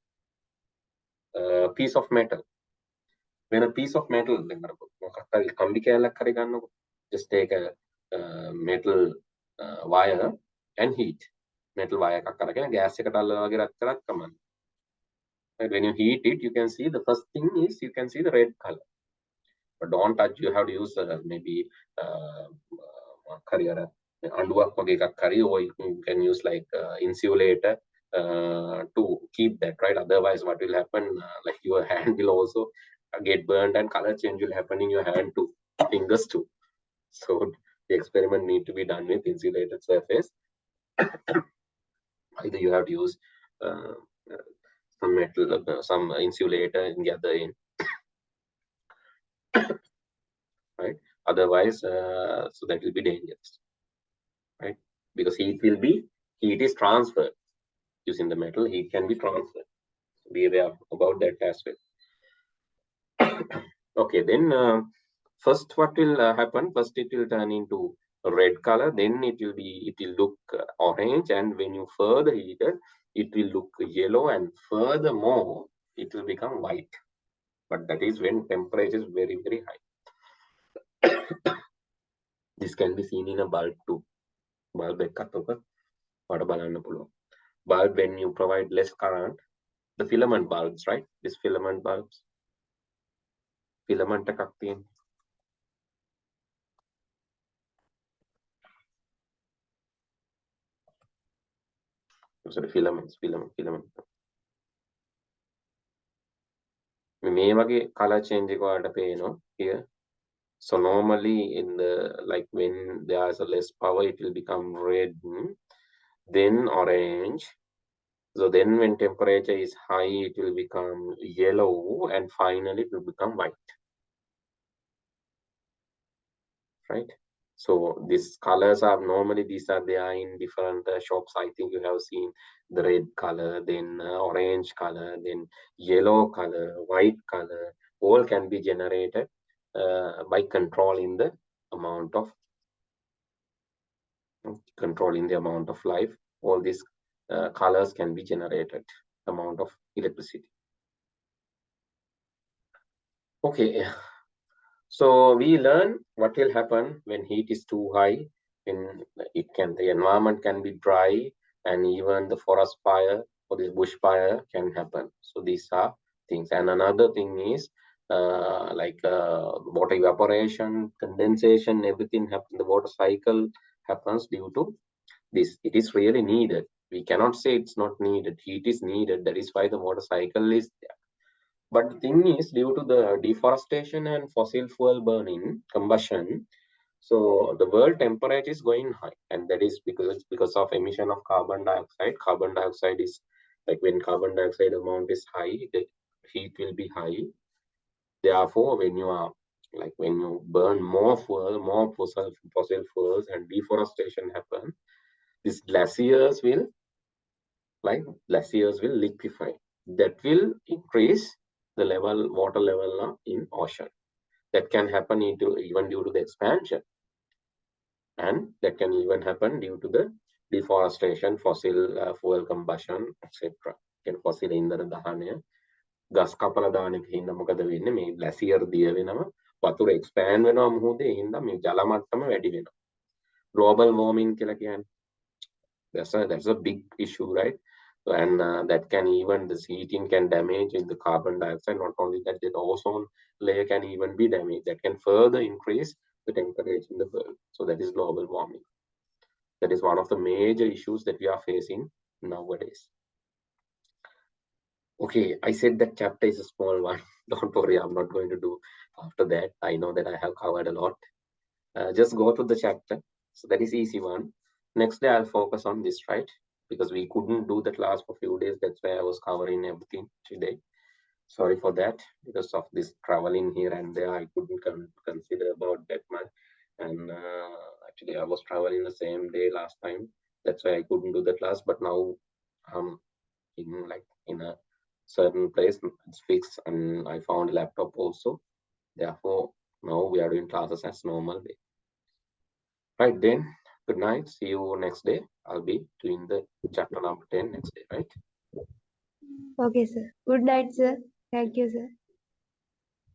a piece of metal. When a piece of metal, just take a metal wire and heat. Metal wire gas. When you heat it, you can see the first thing is you can see the red color. But don't touch. You have to use maybe or you can use like insulator to keep that, right? Otherwise, what will happen? Like your hand will also get burned, and color change will happen in your hand too, fingers too. So the experiment need to be done with insulated surface. Either you have to use some metal, some insulator in the other end, right? Otherwise, so that will be dangerous, right? Because heat is transferred using the metal. Heat can be transferred. Be aware about that as well. Okay, then first what will happen? First it will turn into a red color. Then it will look orange, and when you further heat it, it will look yellow, and furthermore it will become white. But that is when temperature is very high. This can be seen in a bulb too. Bulb bulb when you provide less current, the filament bulbs, right? These filament bulbs, filament එකක් තියෙන්නේ. Sorry, filament. මේ වගේ color change එක වලට පේනවා here. So normally in the, like when there is a less power, it will become red, then orange. So then when temperature is high, it will become yellow, and finally it will become white. Right? So these colors are normally, these are there in different shops. I think you have seen the red color, then orange color, then yellow color, white color. All can be generated by controlling the amount of life. All these colors can be generated, amount of electricity. Okay. So we learn what will happen when heat is too high. When the environment can be dry, and even the forest fire or this bush fire can happen. So these are things. And another thing is water evaporation, condensation, everything happens. The water cycle happens due to this. It is really needed. We cannot say it's not needed. Heat is needed. That is why the water cycle is there. But the thing is, due to the deforestation and fossil fuel burning, combustion, so the world temperature is going high, and that is because of emission of carbon dioxide. Carbon dioxide is like, when carbon dioxide amount is high, the heat will be high. Therefore, when you burn more fuel, more fossil fuels, and deforestation happen, these glaciers will liquefy. That will increase the water level in ocean. That can happen even due to the expansion, and that can even happen due to the deforestation, fossil fuel combustion, etc. Fossil indhana dahanaya, gas kapala දාන එක හින්දා මොකද වෙන්නේ, මේ glacier දිය වෙනවා, වතුර expand වෙනවා මොහොතේ, ඒ හින්දා මේ ජල මට්ටම වැඩි වෙනවා. Global warming කියලා කියන්නේ, that's a big issue, right? And that can even, this heating can damage in the carbon dioxide. Not only that, the ozone layer can even be damaged. That can further increase the temperature in the world. So that is global warming. That is one of the major issues that we are facing nowadays. Okay, I said that chapter is a small one. Don't worry, I'm not going to do after that. I know that I have covered a lot. Just go to the chapter. So that is easy one. Next day I'll focus on this, right? Because we couldn't do the class for a few days. That's why I was covering everything today. Sorry for that. Because of this traveling here and there, I couldn't consider about that much. And actually, I was traveling the same day last time. That's why I couldn't do the class. But now I'm in a certain place. It's fixed, and I found a laptop also. Therefore, now we are doing classes as normal day. Right then. Good night. See you next day. I'll be doing the chapter number 10 next day, right? Okay, sir. Good night, sir. Thank you, sir.